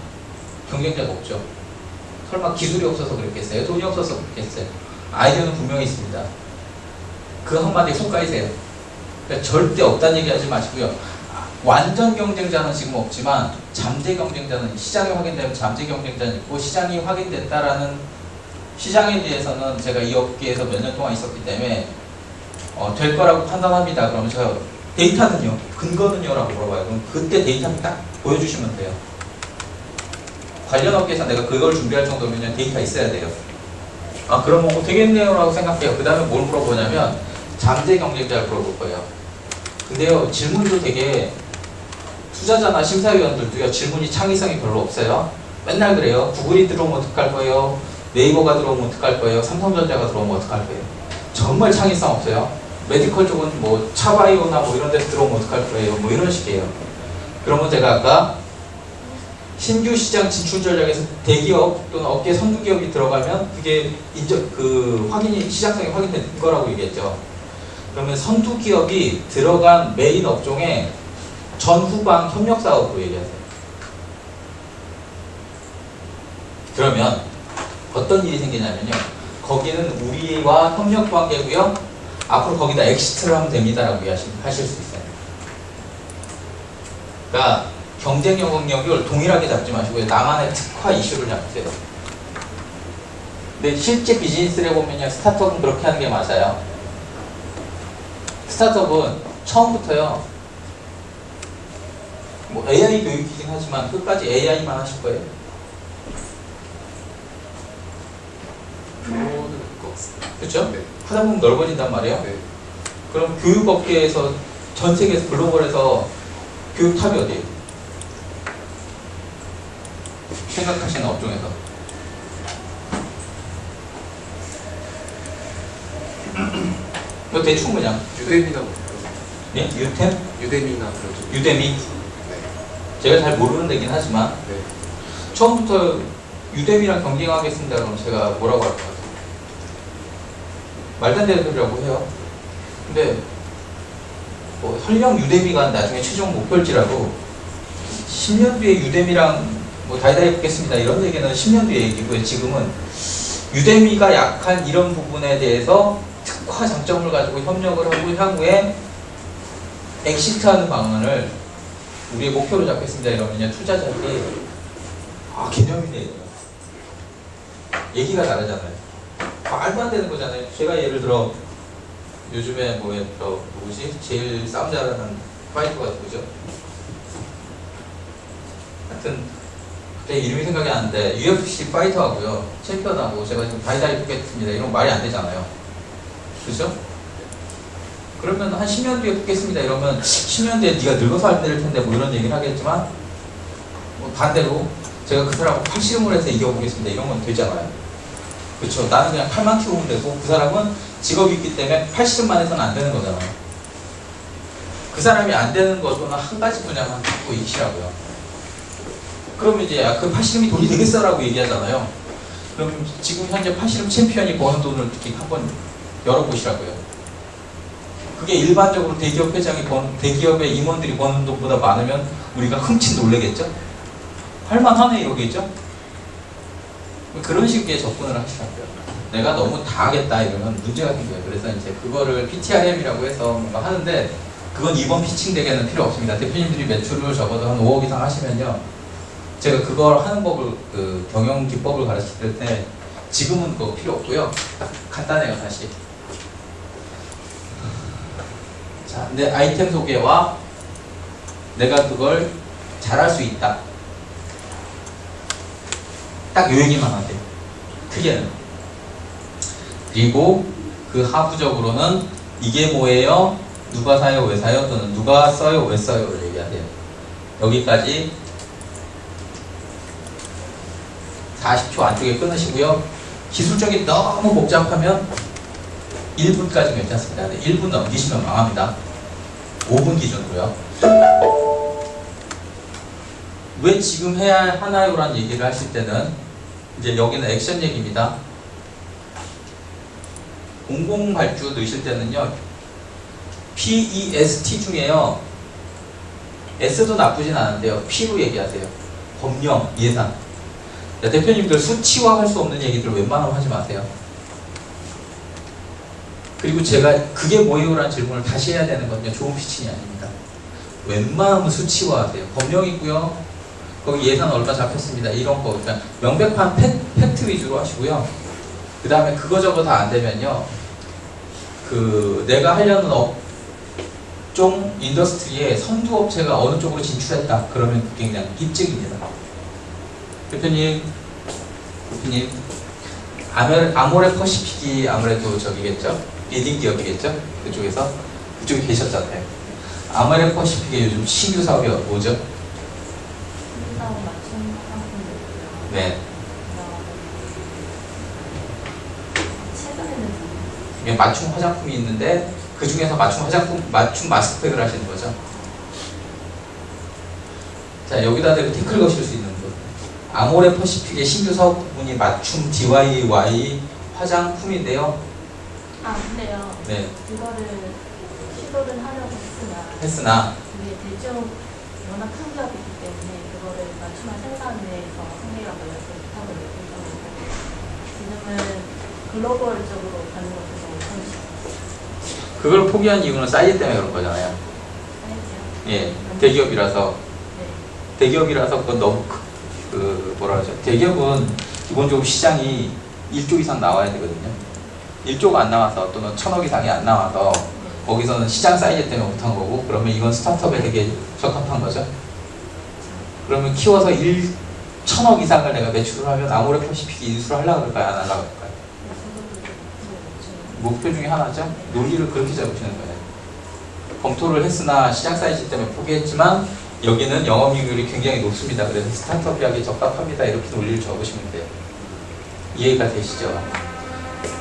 경쟁자가 없죠. 설마 기술이 없어서 그랬겠어요? 돈이 없어서 그랬겠어요? 아이디어는 분명히 있습니다. 그 한마디에 훅 가이세요. 그러니까 절대 없다는 얘기 하지 마시고요. 완전 경쟁자는 지금 없지만 잠재 경쟁자는 시장이 확인되면 잠재 경쟁자는 있고 시장이 확인됐다라는 시장에 대해서는 제가 이 업계에서 몇 년 동안 있었기 때문에 될 거라고 판단합니다. 그러면 제가 데이터는요? 근거는요? 라고 물어봐요. 그럼 그때 데이터를 딱 보여주시면 돼요. 관련 업계에서 내가 그걸 준비할 정도면 데이터 있어야 돼요. 아 그러면 되겠네요 라고 생각해요. 그 다음에 뭘 물어보냐면 잠재 경쟁자를 물어볼 거예요. 근데요 질문도 되게 투자자나 심사위원들도요 질문이 창의성이 별로 없어요. 맨날 그래요. 구글이 들어오면 어떡할 거예요? 네이버가 들어오면 어떡할 거예요? 삼성전자가 들어오면 어떡할 거예요? 정말 창의성 없어요. 메디컬 쪽은 뭐 차바이오나 뭐 이런 데서 들어오면 어떡할 거예요? 뭐 이런 식이에요. 그러면 제가 아까 신규 시장 진출 전략에서 대기업 또는 업계 선두 기업이 들어가면 그게 확인이 시장성이 확인된 거라고 얘기했죠. 그러면 선두 기업이 들어간 메인 업종에 전후방 협력 사업으로 얘기하세요. 그러면 어떤 일이 생기냐면요. 거기는 우리와 협력 관계고요. 앞으로 거기다 엑시트를 하면 됩니다라고 하실 수 있어요. 그러니까 경쟁 영역을 동일하게 잡지 마시고요. 나만의 특화 이슈를 잡으세요. 근데 실제 비즈니스를 해보면요. 스타트업은 그렇게 하는 게 맞아요. 스타트업은 처음부터요. 뭐 AI 교육이긴 하지만 끝까지 AI만 하실 거예요. 그거는 것 같습니다. 그렇죠? 네. 하다 보면 넓어진단 말이에요. 네. 그럼 교육업계에서 전 세계에서 글로벌에서 교육 탑이 어디예요? 생각하시는 업종에서. 이거 대충 그냥 유대미나 뭐 예? 유템? 유대미나 그런 쪽. 유대미? 네. 제가 잘 모르는 데긴 하지만 네. 처음부터 유대미랑 경쟁하겠습니다 그럼 제가 뭐라고 할 것 같아요? 말도 안 되는 소리라고 해요. 근데 뭐 설령 유대미가 나중에 최종 목표일지라도 10년 뒤에 유대미랑 뭐 다이다이 해보겠습니다 이런 얘기는 10년 뒤에 얘기고요. 지금은 유대미가 약한 이런 부분에 대해서 특화 장점을 가지고 협력을 하고 향후에 엑시트하는 방안을 우리의 목표로 잡겠습니다 이러면 투자자들이 개념이네 이거야. 얘기가 다르잖아요. 말도 안 되는 거잖아요. 제가 예를 들어 요즘에 누구지? 제일 싸움 잘하는 파이터가 누구죠? 하여튼 그때 이름이 생각이 안 나는데 UFC 파이터하고요 챔피언하고 제가 지금 다이다이 붙겠습니다 이런 말이 안 되잖아요. 그렇죠? 그러면 한 10년 뒤에 붙겠습니다 이러면 10년 뒤에 네가 늙어서 안 될 텐데 뭐 이런 얘기를 하겠지만 뭐 반대로 제가 그 사람하고 팔씨름을 해서 이겨보겠습니다 이런 건 되잖아요. 그렇죠? 나는 그냥 팔만 키우면 되고 그 사람은 직업이 있기 때문에 팔씨름만 해서는 안 되는 거잖아요. 그 사람이 안 되는 거는 한 가지 분야만 갖고 있으라고요. 그러면 이제 그 팔씨름이 돈이 되겠어라고 얘기하잖아요. 그럼 지금 현재 팔씨름 챔피언이 버는 돈을 특히 한번 열어보시라고요. 그게 일반적으로 대기업 회장이 대기업의 임원들이 버는 돈보다 많으면 우리가 흠칫 놀래겠죠? 할만하네 이러겠죠? 그런 식의 접근을 하시라고요. 내가 너무 다 하겠다 이러면 문제가 생겨요. 그래서 이제 그거를 PTRM이라고 해서 뭔가 하는데 그건 이번 피칭 대회는 필요 없습니다. 대표님들이 매출을 적어도 한 5억 이상 하시면요. 제가 그걸 하는 법을, 경영 기법을 가르칠 때 지금은 그거 필요 없고요. 딱 간단해요, 사실. 자, 내 아이템 소개와 내가 그걸 잘할 수 있다. 딱 요 얘기만 하세요. 크게는. 그리고 그 하부적으로는 이게 뭐예요? 누가 사요? 왜 사요? 또는 누가 써요? 왜 써요?를 얘기하세요. 여기까지 40초 안쪽에 끊으시고요. 기술적이 너무 복잡하면 1분까지 괜찮습니다. 근데 1분 넘기시면 망합니다. 5분 기준으로요. 왜 지금 해야 하나요? 라는 얘기를 하실 때는 이제 여기는 액션 얘기입니다. 공공발주 넣으실 때는요. PEST 중에요. S도 나쁘진 않은데요. P로 얘기하세요. 법령, 예산. 자, 대표님들 수치화할 수 없는 얘기들 웬만하면 하지 마세요. 그리고 제가 그게 뭐예요? 라는 질문을 다시 해야 되는 건요. 좋은 피칭이 아닙니다. 웬만하면 수치화하세요. 법령 있고요. 거기 예산 얼마 잡혔습니다. 이런 거 그냥 명백한 팩트 위주로 하시고요. 그 다음에 그거 저거 다 안 되면요. 그 내가 하려는 업종 인더스트리에 선두 업체가 어느 쪽으로 진출했다. 그러면 그게 그냥 입증입니다. 대표님, 아모레 퍼시픽이 아무래도 저기겠죠? 리딩 기업이겠죠? 그쪽에서 그쪽에 계셨잖아요. 아모레 퍼시픽의 요즘 신규 사업이 뭐죠? 신사업 맞춤 화장품도 있고요. 네, 최근에는 이게 맞춤 화장품이 있는데 그 중에서 맞춤 마스크팩을 하시는 거죠. 자, 여기다 대고 태클 거실 수 있는 분. 아모레 퍼시픽의 신규 사업 부분이 맞춤 DIY 화장품인데요. 근데요. 네, 이거를 시도를 하려고 했으나 했으나 이게 대쪽 워낙 큰 기업이기 때문에 그거를 맞춤한 생산에서 한계가 걸려서 못하고 있는 거고 지금은 글로벌적으로 가는 것도 너무 현실. 그걸 포기한 이유는 사이즈 때문에 그런 거잖아요. 예, 대기업이라서 그건 너무 뭐라 그러죠? 대기업은 기본적으로 시장이 1조 이상 나와야 되거든요. 1조가 안 나와서 또는 1,000억 이상이 안 나와서 거기서는 시장 사이즈 때문에 못한 거고 그러면 이건 스타트업에 되게 적합한 거죠. 그러면 키워서 1,000억 이상을 내가 매출을 하면 아모레 퍼시픽이 인수를 하려고 그럴까요? 안 하려고 그럴까요? 목표 중에 하나죠. 논리를 그렇게 잡으시는 거예요. 검토를 했으나 시장 사이즈 때문에 포기했지만 여기는 영업이익률이 굉장히 높습니다. 그래서 스타트업이 하기 적합합니다. 이렇게 논리를 적으시면 돼요. 이해가 되시죠?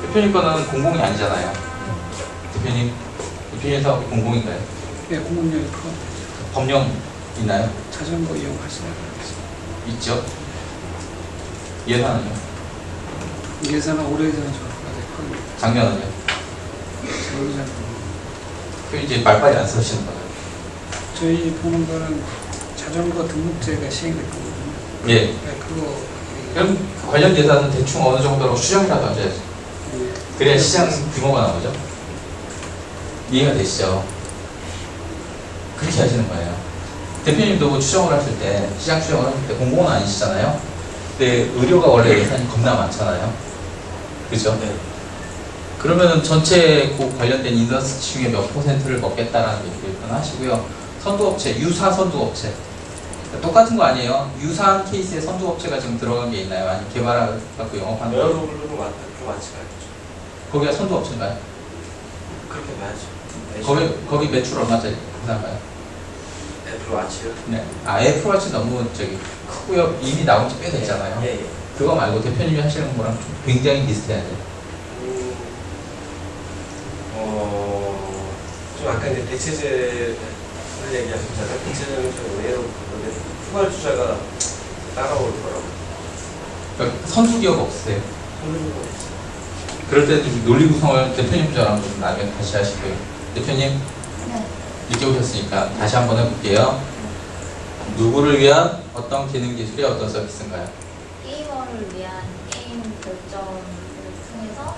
대표님 거는 공공이 아니잖아요. 대표님 사업이 공공인가요? 네, 공공연히 그거 법령 있나요? 자전거 이용할 수 있습니다. 있죠. 예산은요? 예산은 오래전에 접수가 됐고 작년은요? 저희 잘 모르고. 그 이제 말빨리 안 쓰시는 거예요. 저희 보는 거는 자전거 등록제가 시행됐거든요. 예. 네, 그거 그럼 관련 예산은 대충 어느 정도로 수정이라도 하셔야죠. 그래야 시장 규모가 나오죠. 이해가 되시죠? 그렇게 하시는 거예요. 대표님도 뭐 추정을 하실 때, 시장 추정을 하실 때 공공은 아니시잖아요. 근데 의료가 원래 예산이 겁나 많잖아요. 그죠? 네. 그러면은 전체 그 관련된 인더스트리 중에 몇 %를 먹겠다라는 얘기를 하시고요. 선두업체, 유사 선두업체. 똑같은 거 아니에요? 유사한 케이스에 선두업체가 지금 들어간 게 있나요? 아니면 개발하고 영업하는 거? 에어로블로 좀 같이 가야죠. 거기가 선두업체인가요? 그렇게 가야죠. 거기 매출 얼마짜리 회사인가요? 애플워치요? 네. 애플워치 너무 저기 크고요. 이미 나온 지 꽤 됐잖아요. 예. 그거 말고 대표님이 하시는 거랑 좀 굉장히 비슷해야 돼요. 좀 아까 이제 대체제를 얘기하셨잖아요. 대체제는 좀 의외로 그런데 후발주자가 따라오더라고요. 그러니까 선두기업 없으세요? 그럴 때 좀 논리 구성을 대표님 저랑 좀 나중에 다시 하시고요. 대표님 네. 늦게 오셨으니까 다시 한번 해볼게요. 누구를 위한 어떤 기능 기술이 어떤 서비스인가요? 게이머를 위한 게임 결정을 통해서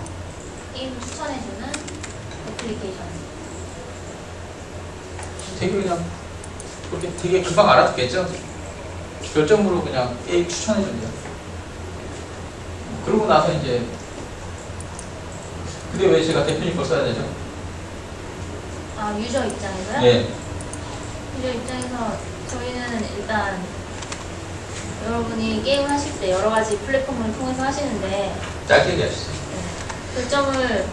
게임을 추천해주는 애플리케이션. 되게 그냥 그렇게 되게 금방 알아듣겠죠? 결정으로 그냥 게임 추천해준대요. 그러고 나서 이제 근데 왜 제가 대표님 걸 써야 되죠? 유저 입장에서요? 네. 유저 입장에서 저희는 일단 여러분이 게임을 하실 때 여러 가지 플랫폼을 통해서 하시는데 짧게 얘기하시죠. 결정을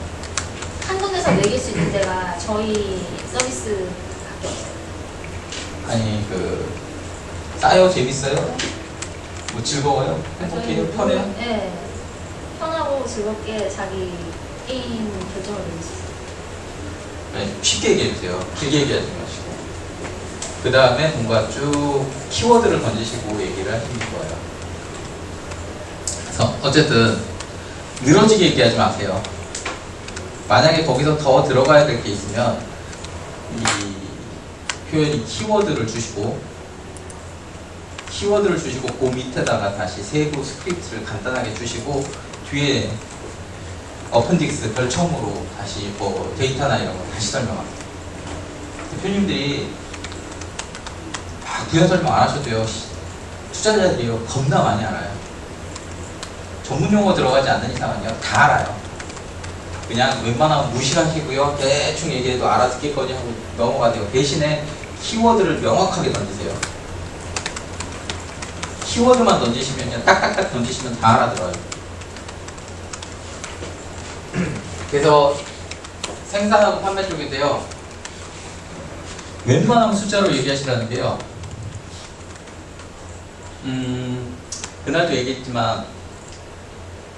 한국에서 매길 수 있는 데가 저희 서비스밖에 없어요. 아니 싸요? 재밌어요? 뭐 즐거워요? 행복해요? 편해요? 네. 편하고 즐겁게 자기 게임 결정을 내릴 수 있어요. 네, 쉽게 얘기해주세요. 길게 얘기하지 마시고. 그 다음에 뭔가 쭉 키워드를 던지시고 얘기를 하시면 좋아요. 그래서 어쨌든 늘어지게 얘기하지 마세요. 만약에 거기서 더 들어가야 될 게 있으면 이 표현이 키워드를 주시고 그 밑에다가 다시 세부 스크립트를 간단하게 주시고 뒤에 어펜딕스 별첨으로 다시 뭐 데이터나 이런 거 다시 설명하세요. 대표님들이 부연 설명 안 하셔도요. 투자자들이요 겁나 많이 알아요. 전문 용어 들어가지 않는 이상은요 다 알아요. 그냥 웬만하면 무시하시고요. 대충 얘기해도 알아듣겠거니 하고 넘어가세요. 대신에 키워드를 명확하게 던지세요. 키워드만 던지시면요 딱딱딱 던지시면 다 알아들어요. 그래서 생산하고 판매 쪽인데요. 웬만하면 숫자로 얘기하시라는데요. 그날도 얘기했지만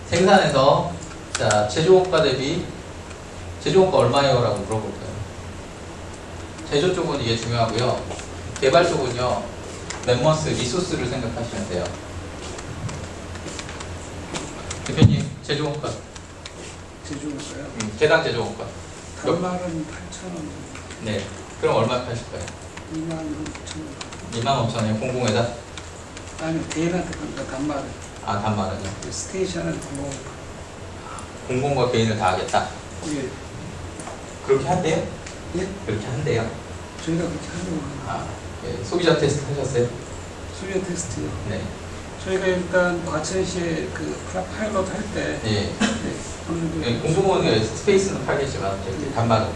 생산에서 자 제조원가 대비 제조원가 얼마예요? 라고 물어볼 거예요. 제조 쪽은 이게 중요하고요. 개발 쪽은요. 맨먼스 리소스를 생각하시면 돼요. 대표님 제조원가 제조가요. 개당 제조원가 단말은 8,000원, 네 그럼 얼마 파실 거예요? 25,000원. 25,000원에 공공에다? 아니 개인한테 그러니까 단말은. 아 단말은요? 스테이션은 뭐 공공과 개인을 다 하겠다? 예, 그렇게 한대요? 예? 그렇게 한대요? 저희가 그렇게 하려고 하는 아, 예. 소비자 테스트 하셨어요? 수요 테스트요. 네. 저희가 일단 과천시에 그 파일럿 할 때 예. 어느 정도 예, 공공은 스페이스는 팔겠지만 이제 단말은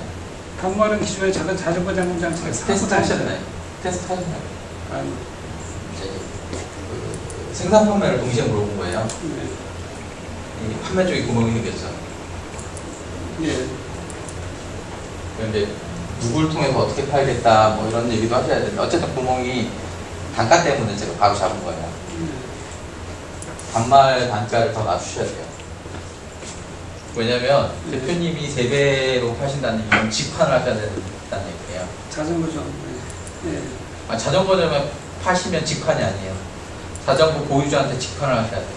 단말은 기존에 작은 자전거 잠금 장치를 테스트 하셨나요? 테스트 하셨나요? 아니, 이제 그 생산 판매를 동시에 물어본 거예요. 네. 이 판매 쪽에 구멍이 생겼죠. 예. 그런데 누굴 통해서 어떻게 팔겠다 뭐 이런 얘기도 하셔야 되는데 어쨌든 구멍이 단가 때문에 제가 바로 잡은 거예요. 단말 단가를 더 낮추셔야 돼요. 왜냐면 대표님이 3배로 파신다는 얘기는 직판을 하셔야 된다는 얘기예요. 자전거 좀. 예. 아, 자전거점에 파시면 직판이 아니에요. 자전거 보유자한테 직판을 하셔야 돼요.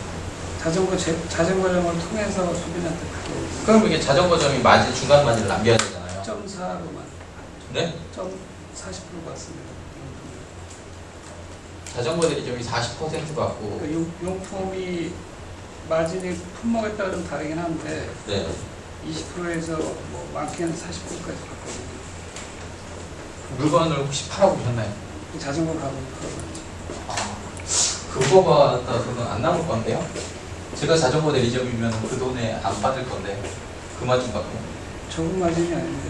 자전거점을 통해서 소비자한테 팔고. 그럼 이게 자전거점이 마진 중간 마진을 남겨야 되잖아요. 0.4로만. 네? 0.40% 받습니다. 자전거 대리점이 40% 받고 그 용품이 마진이 품목에 따라 좀 다르긴 한데 네. 20%에서 뭐 많게는 40%까지 받거든요. 물건을 혹시 팔아보셨나요? 자전거 가격 그거죠. 그거 받아서는 안 남을 건데요? 제가 자전거 대리점이면 그 돈에 안 받을 건데 그 마진 받고 적은 마진이 아닌데.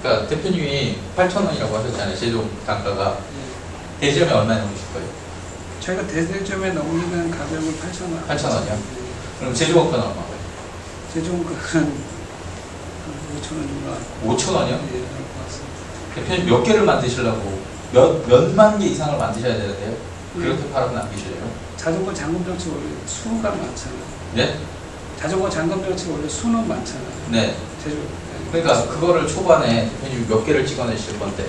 그러니까 대표님이 8,000원이라고 하셨잖아요. 제조 단가가 대리점에 얼마에 넘으실 거예요? 저희가 대대점에 넘기는 가격은 8,000원. 8,000원이요? 그럼 제조원가는 얼마예요? 제조원가는 5,000원 정도. 5,000원이요? 예, 그럴 것 같습니다. 대표님 몇 개를 만드시려고 몇만 개 이상을 만드셔야 되는데요? 그렇게 팔아서 남기시려요? 자전거 잠금 장치 원래 수가 많잖아요. 네? 자전거 잠금 장치 원래 수는 많잖아요. 네. 제조. 그러니까 그거를 초반에 대표님이 몇 개를 찍어내실 건데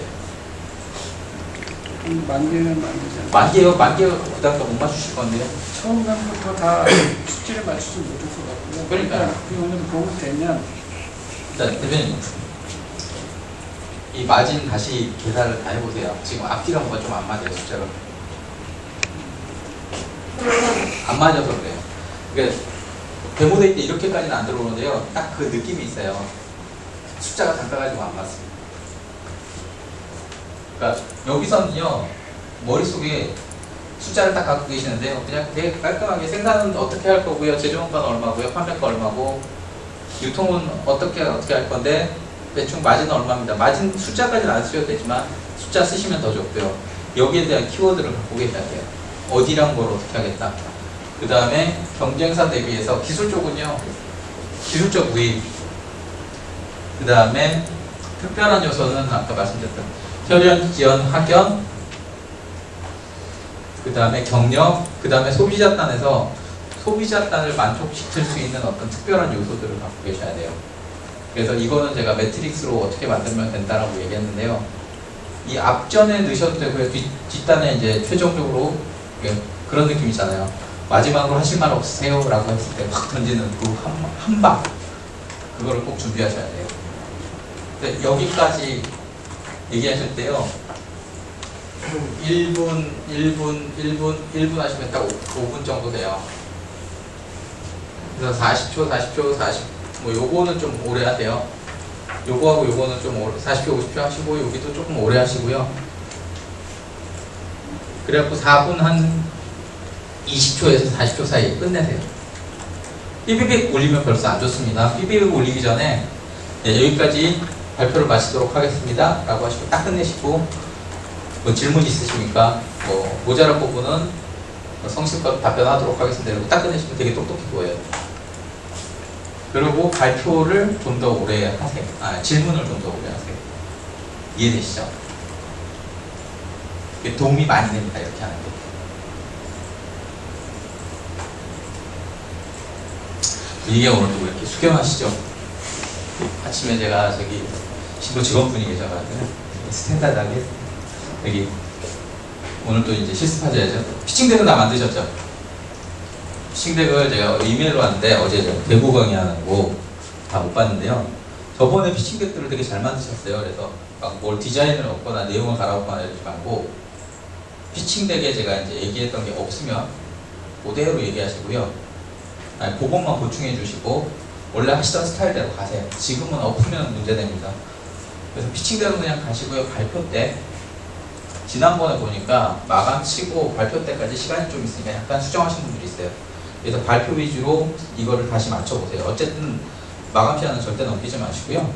만 개는 만들지 않아요. 만 개가 그 단가 못 맞추실 건데요? 처음부터 다 숙지를 맞추지 못할 것 같고요. 그러니까요. 그 어느 정도 보급되면 일단 대표님 이 마진 다시 계산을 다 해보세요. 지금 앞뒤가 뭔가 좀 안 맞아요, 숫자가. 안 맞아서 그래요. 그러니까 데모데이 때 이렇게까지는 안 들어오는데요. 딱 그 느낌이 있어요. 숫자가 단가 가지고 안 맞습니다. 그러니까 여기서는요 머릿속에 숫자를 딱 갖고 계시는데요. 그냥 되게 깔끔하게 생산은 어떻게 할 거고요, 제조원가는 얼마고요, 판매가 얼마고, 유통은 어떻게 할 건데 대충 마진은 얼마입니다. 마진 숫자까지는 안 쓰셔도 되지만 숫자 쓰시면 더 좋고요. 여기에 대한 키워드를 갖고 계셔야 돼요. 어디랑 뭘 어떻게 하겠다. 그 다음에 경쟁사 대비해서 기술 쪽은요 기술적 우위. 그 다음에 특별한 요소는 아까 말씀드렸던 혈연, 기연, 학연, 그 다음에 경력, 그 다음에 소비자단에서 소비자단을 만족시킬 수 있는 어떤 특별한 요소들을 갖고 계셔야 돼요. 그래서 이거는 제가 매트릭스로 어떻게 만들면 된다라고 얘기했는데요. 이 앞전에 넣으셔도 되고요. 뒷단에 이제 최종적으로 그런 느낌 있잖아요. 마지막으로 하실 말 없으세요? 라고 했을 때 확 던지는 그 한 방. 그거를 꼭 준비하셔야 돼요. 근데 여기까지 얘기하실 때요. 1분 하시면 딱 5분 정도 돼요. 그래서 40초, 뭐 요거는 좀 오래 하세요. 요거하고 요거는 좀 오래, 40초, 50초 하시고 여기도 조금 오래 하시고요. 그래갖고 4분 한 20초에서 40초 사이에 끝내세요. 삐삐빅 올리면 별로 안 좋습니다. 삐삐빅 올리기 전에 여기까지 발표를 마치도록 하겠습니다 라고 하시고 딱 끝내시고 뭐 질문 있으십니까? 뭐 모자란 부분은 성실껏 답변하도록 하겠습니다. 이러고 딱 끝내시면 되게 똑똑해 보여요. 그리고 발표를 좀 더 오래 하세요. 질문을 좀 더 오래 하세요. 이해되시죠? 이게 도움이 많이 됩니다. 이렇게 하는 게. 이게 오늘도 왜 이렇게 숙연하시죠? 아침에 제가 저기 신도 직원분이 계셔가지고 스탠다드하게 여기 오늘 또 이제 실습하셔야죠. 피칭덱은 다 만드셨죠? 피칭덱을 제가 이메일로 왔는데 어제 대구 강의하는 거 다 못 봤는데요. 저번에 피칭덱들을 되게 잘 만드셨어요. 그래서 막 뭘 디자인을 없거나 내용을 갈아엎거나 이러지 말고 피칭덱에 제가 이제 얘기했던 게 없으면 그대로 얘기하시고요. 그것만 보충해 주시고 원래 하시던 스타일대로 가세요. 지금은 엎으면 문제됩니다. 그래서 피칭덱은 그냥 가시고요. 발표 때 지난번에 보니까 마감 치고 발표 때까지 시간이 좀 있으니까 약간 수정하시는 분들이 있어요. 그래서 발표 위주로 이거를 다시 맞춰보세요. 어쨌든 마감 시간은 절대 넘기지 마시고요.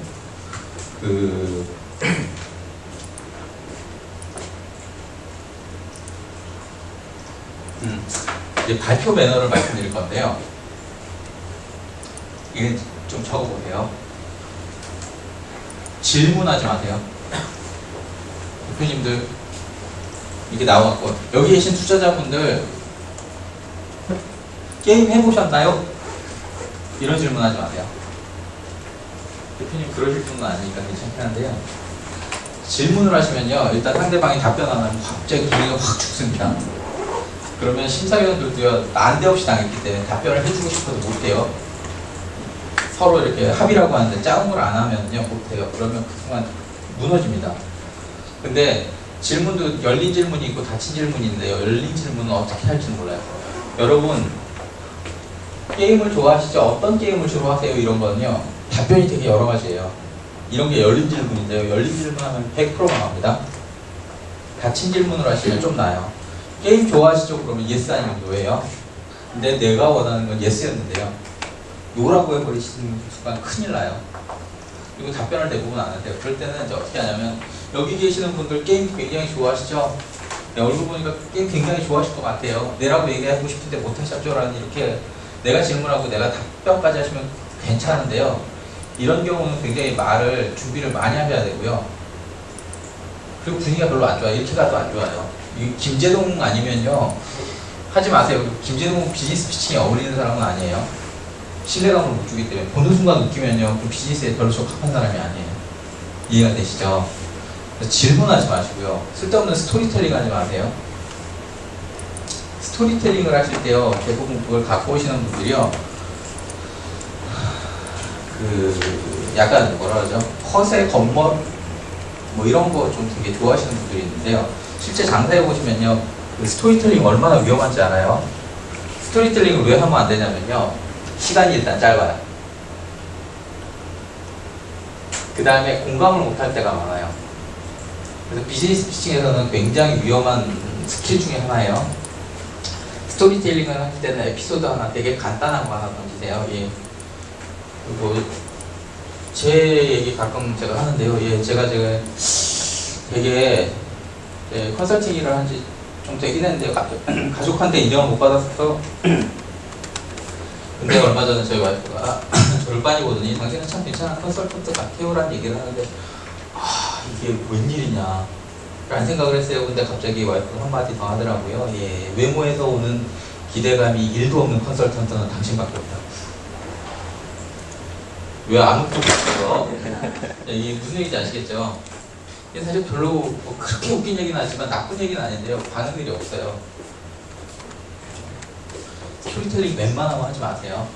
이제 발표 매너를 말씀드릴 건데요. 이게 좀 적어보세요. 질문하지 마세요. 대표님들 이게 나왔고 여기 계신 투자자분들 게임 해보셨나요? 이런 질문하지 마세요. 대표님 그러실 분은 아니니까 괜찮긴 한데요. 질문을 하시면요 일단 상대방이 답변 안 하면 갑자기 분위기가 확 죽습니다. 그러면 심사위원들도요 난데없이 당했기 때문에 답변을 해주고 싶어도 못해요. 서로 이렇게 합의라고 하는데 짜응을 안 하면요 못해요. 그러면 그 순간 무너집니다. 근데 질문도 열린 질문이 있고 닫힌 질문이 있는데요. 열린 질문은 어떻게 할지는 몰라요. 여러분 게임을 좋아하시죠? 어떤 게임을 주로 하세요? 이런 거는요 답변이 되게 여러 가지예요. 이런 게 열린 질문인데요. 열린 질문하면 100%가 나옵니다. 닫힌 질문을 하시면 좀 나아요. 게임 좋아하시죠? 그러면 yes 아니면 no예요. 근데 내가 원하는 건 yes였는데요. no라고 해버리시는 순간 큰일 나요. 그리고 답변을 대부분 안 하세요. 그럴 때는 이제 어떻게 하냐면 여기 계시는 분들 게임 굉장히 좋아하시죠? 네, 얼굴 보니까 게임 굉장히 좋아하실 것 같아요. 내라고 얘기하고 싶은데 못하셨죠? 라는 이렇게 내가 질문하고 내가 답변까지 하시면 괜찮은데요. 이런 경우는 굉장히 말을 준비를 많이 하셔야 되고요. 그리고 분위기가 별로 안 좋아요. 이렇게 가도 안 좋아요. 이 김재동 아니면요 하지 마세요. 김재동 비즈니스 피칭에 어울리는 사람은 아니에요. 신뢰감을 못 주기 때문에 보는 순간 느끼면요 그 비즈니스에 별로 적합한 사람이 아니에요. 이해가 되시죠? 그래서 질문하지 마시고요. 쓸데없는 스토리텔링 하지 마세요. 스토리텔링을 하실 때요 대부분 그걸 갖고 오시는 분들이요 약간 뭐라 그러죠? 허세, 겉멋 뭐 이런 거 좀 되게 좋아하시는 분들이 있는데요. 실제 장사해 보시면요 그 스토리텔링 얼마나 위험한지 알아요? 스토리텔링을 왜 하면 안 되냐면요 시간이 일단 짧아요. 그 다음에 공감을 못할 때가 많아요. 그래서 비즈니스 피칭에서는 굉장히 위험한 스킬 중에 하나예요. 스토리텔링을 할 때는 에피소드 하나 되게 간단한 거 하나 던지세요. 예. 그리고 제 얘기 가끔 제가 하는데요. 예, 제가 되게 컨설팅 일을 한 지 좀 되긴 했는데요. 가족한테 인정을 못 받았어. 근데 얼마 전에 저희 와이프가 저를 빠지거든요. 당신은 참 괜찮은 컨설턴트 같아요 라는 얘기를 하는데 이게 웬일이냐 라는 생각을 했어요. 근데 갑자기 와이프가 한마디 더 하더라고요. 예, 외모에서 오는 기대감이 1도 없는 컨설턴트는 당신밖에 없다. 왜 아무것도 없어요? 이게 무슨 얘기인지 아시겠죠? 이게 사실 별로 뭐 그렇게 웃긴 얘기는 아니지만 나쁜 얘기는 아닌데요. 반응들이 없어요. 스토리텔링 웬만하면 하지 마세요.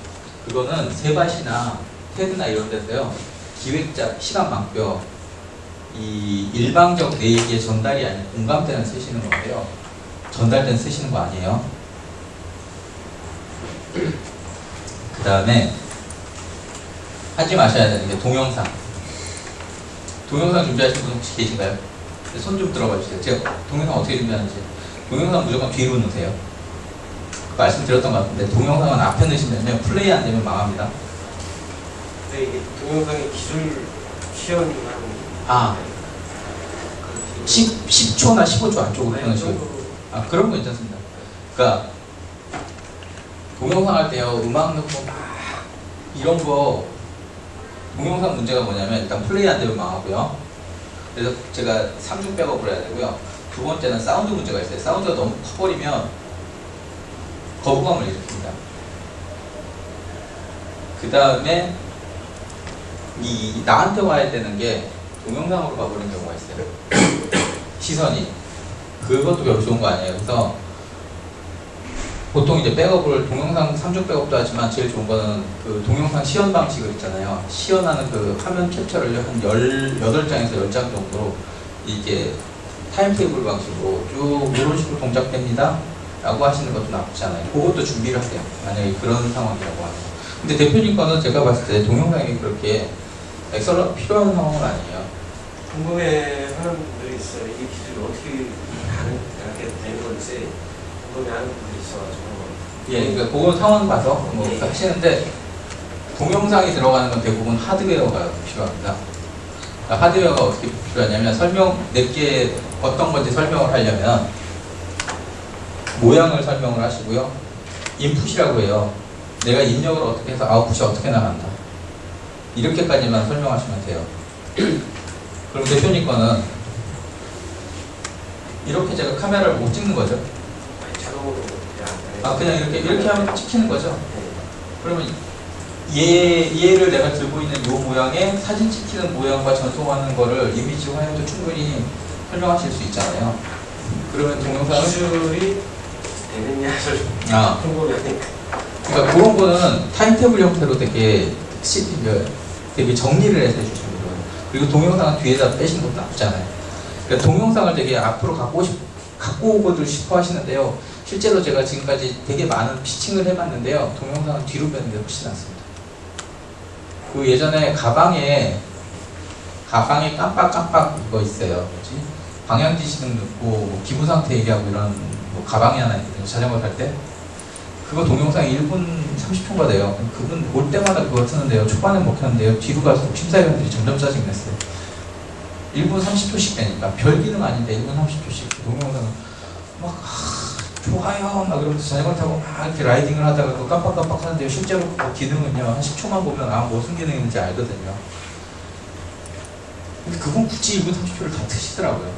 그거는 세밭이나 테드나 이런 데서요. 기획자, 시간만표 이 일방적 내 얘기의 전달이 아닌 공감대는 쓰시는 건데요. 전달대는 쓰시는 거 아니에요. 그 다음에 하지 마셔야 되는 게 동영상. 동영상 준비하시는 분 혹시 계신가요? 손 좀 들어봐 주세요. 제가 동영상 어떻게 준비하는지. 동영상 무조건 뒤로 넣으세요. 말씀드렸던 것 같은데 동영상은 앞에 넣으시면요 플레이 안 되면 망합니다. 근데 이게 동영상의 기술 시연이 아 10초나 15초 안쪽으로 끊으시고 그런 거 괜찮습니다. 그러니까 동영상 할 때요 음악 넣고 막 이런 거 동영상 문제가 뭐냐면 일단 플레이 안 되면 망하고요. 그래서 제가 3중 백업을 해야 되고요. 두 번째는 사운드 문제가 있어요. 사운드가 너무 커버리면 거부감을 일으킵니다. 그 다음에 나한테 와야 되는 게 동영상으로 가버리는 경우가 있어요. 시선이. 그것도 별로 좋은 거 아니에요. 그래서 보통 이제 백업을 동영상 3중 백업도 하지만 제일 좋은 거는 그 동영상 시연 방식을 있잖아요. 시연하는 그 화면 캡처를 한 18장에서 10장 정도로 이게 타임테이블 방식으로 쭉 이런 식으로 동작됩니다. 라고 하시는 것도 나쁘지 않아요. 그것도 준비를 하세요. 만약에 그런 상황이라고 하면. 근데 대표님 거는 제가 봤을 때 동영상이 그렇게 엑셀러 필요한 상황은 아니에요. 궁금해하는 분들이 있어요. 이게 기술이 어떻게 가게 되는 건지 궁금해하는 분들이 있어가지고. 예, 그러니까 그건 상황 봐서 뭐 하시는데 동영상이 들어가는 건 대부분 하드웨어가 필요합니다. 그러니까 하드웨어가 어떻게 필요하냐면 내게 어떤 건지 설명을 하려면 모양을 설명을 하시고요. 인풋이라고 해요. 내가 입력을 어떻게 해서 아웃풋이 어떻게 나간다. 이렇게까지만 설명하시면 돼요. 그럼 대표님 거는 이렇게 제가 카메라를 못 찍는 거죠. 자동으로 그냥 그냥 이렇게 하면 찍히는 거죠. 그러면 얘를 내가 들고 있는 이 모양에 사진 찍히는 모양과 전송하는 거를 이미지로 하여도 충분히 설명하실 수 있잖아요. 그러면 동영상은 기술이 되느냐를 궁금해하니까. 그러니까 그런 거는 타임테이블 형태로 되게 정리를 해서 해주시면 돼요. 그리고 동영상은 뒤에다 빼시는 것도 나쁘잖아요. 그러니까 동영상을 되게 앞으로 갖고 오고들 싶어 하시는데요. 실제로 제가 지금까지 되게 많은 피칭을 해봤는데요. 동영상은 뒤로 빼는 게 훨씬 낫습니다. 그 예전에 가방에 깜빡깜빡 이거 있어요. 뭐지? 방향지시등 넣고 뭐 기부상태 얘기하고 이런 뭐 가방이 하나 있거든요. 자전거 탈 때. 그거 동영상이 1분 30초가 돼요. 그분 볼 때마다 그거 쓰는데요. 초반에 먹혔는데요. 뒤로 가서 심사위원들이 점점 짜증냈어요. 1분 30초씩 되니까 별 기능 아닌데 1분 30초씩 동영상은 막 좋아요 막 그러면서 자전거 타고 막 이렇게 라이딩을 하다가 그거 깜빡깜빡 하는데요. 실제로 그 기능은요 한 10초만 보면 무슨 기능인지 알거든요. 근데 그건 굳이 1분 30초를 다 트시더라고요.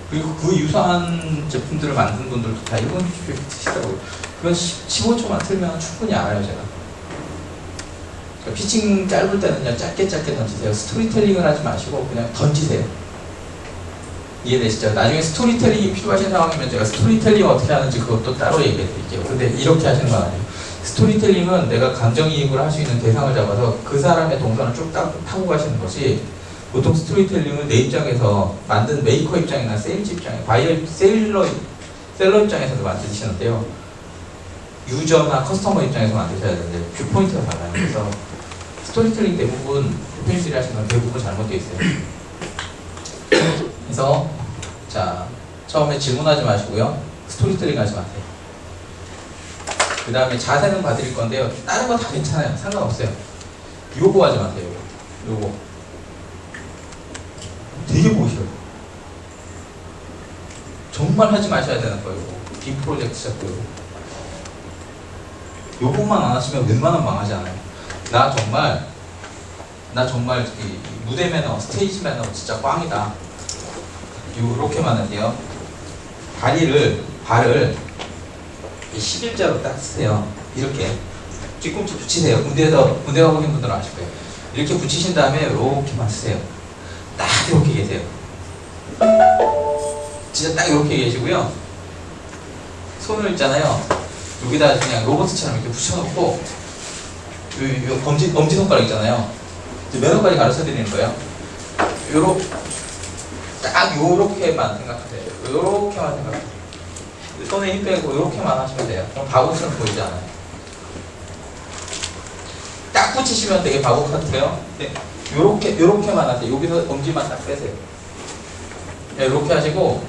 그리고 그 유사한 제품들을 만든 분들도 다 1분 30초를 트시더라고요. 그건 15초만 틀면 충분히 알아요, 제가. 그러니까 피칭 짧을 때는요, 짧게 던지세요. 스토리텔링을 하지 마시고 그냥 던지세요. 이해되시죠? 나중에 스토리텔링이 필요하신 상황이면 제가 스토리텔링 어떻게 하는지 그것도 따로 얘기해 드릴게요. 근데 이렇게 하시는 건 아니에요. 스토리텔링은 내가 감정이입을 할 수 있는 대상을 잡아서 그 사람의 동선을 쭉 타고 가시는 것이 보통 스토리텔링은 내 입장에서 만든 메이커 입장이나 세일즈 입장에 셀러 입장에서도 만드시는데요. 유저나 커스터머 입장에서 만드셔야 되는데 뷰포인트가 달라요. 그래서 스토리텔링 대부분 대표님들이 하시는 건 대부분 잘못되어 있어요. 그래서 자 처음에 질문하지 마시고요. 스토리텔링 하지 마세요. 그 다음에 자세는 봐드릴 건데요. 다른 거 다 괜찮아요. 상관없어요. 요거 하지 마세요. 요거 되게 보셔요. 정말 하지 마셔야 되는 거예요. 빔 프로젝트 자꾸 요것만 안 하시면 웬만하면 망하지 않아요. 나 정말 이 무대 매너, 스테이지 매너 진짜 꽝이다. 요렇게만 할게요. 발을 11자로 딱 쓰세요. 이렇게 뒤꿈치 붙이세요. 군대 가보신 분들은 아실 거예요. 이렇게 붙이신 다음에 이렇게만 쓰세요. 딱 이렇게 계세요. 진짜 딱 이렇게 계시고요. 손을 있잖아요. 여기다 그냥 로봇처럼 이렇게 붙여놓고 요 엄지손가락 있잖아요. 매너까지 가르쳐 드리는 거예요. 딱 요렇게만 생각하세요. 요렇게만 생각하세요. 손에 힘 빼고 요렇게만 하시면 돼요. 그럼 바보처럼 보이지 않아요. 딱 붙이시면 되게 바보 같아요. 네. 요렇게만 하세요. 여기서 엄지만 딱 빼세요. 네, 요렇게 하시고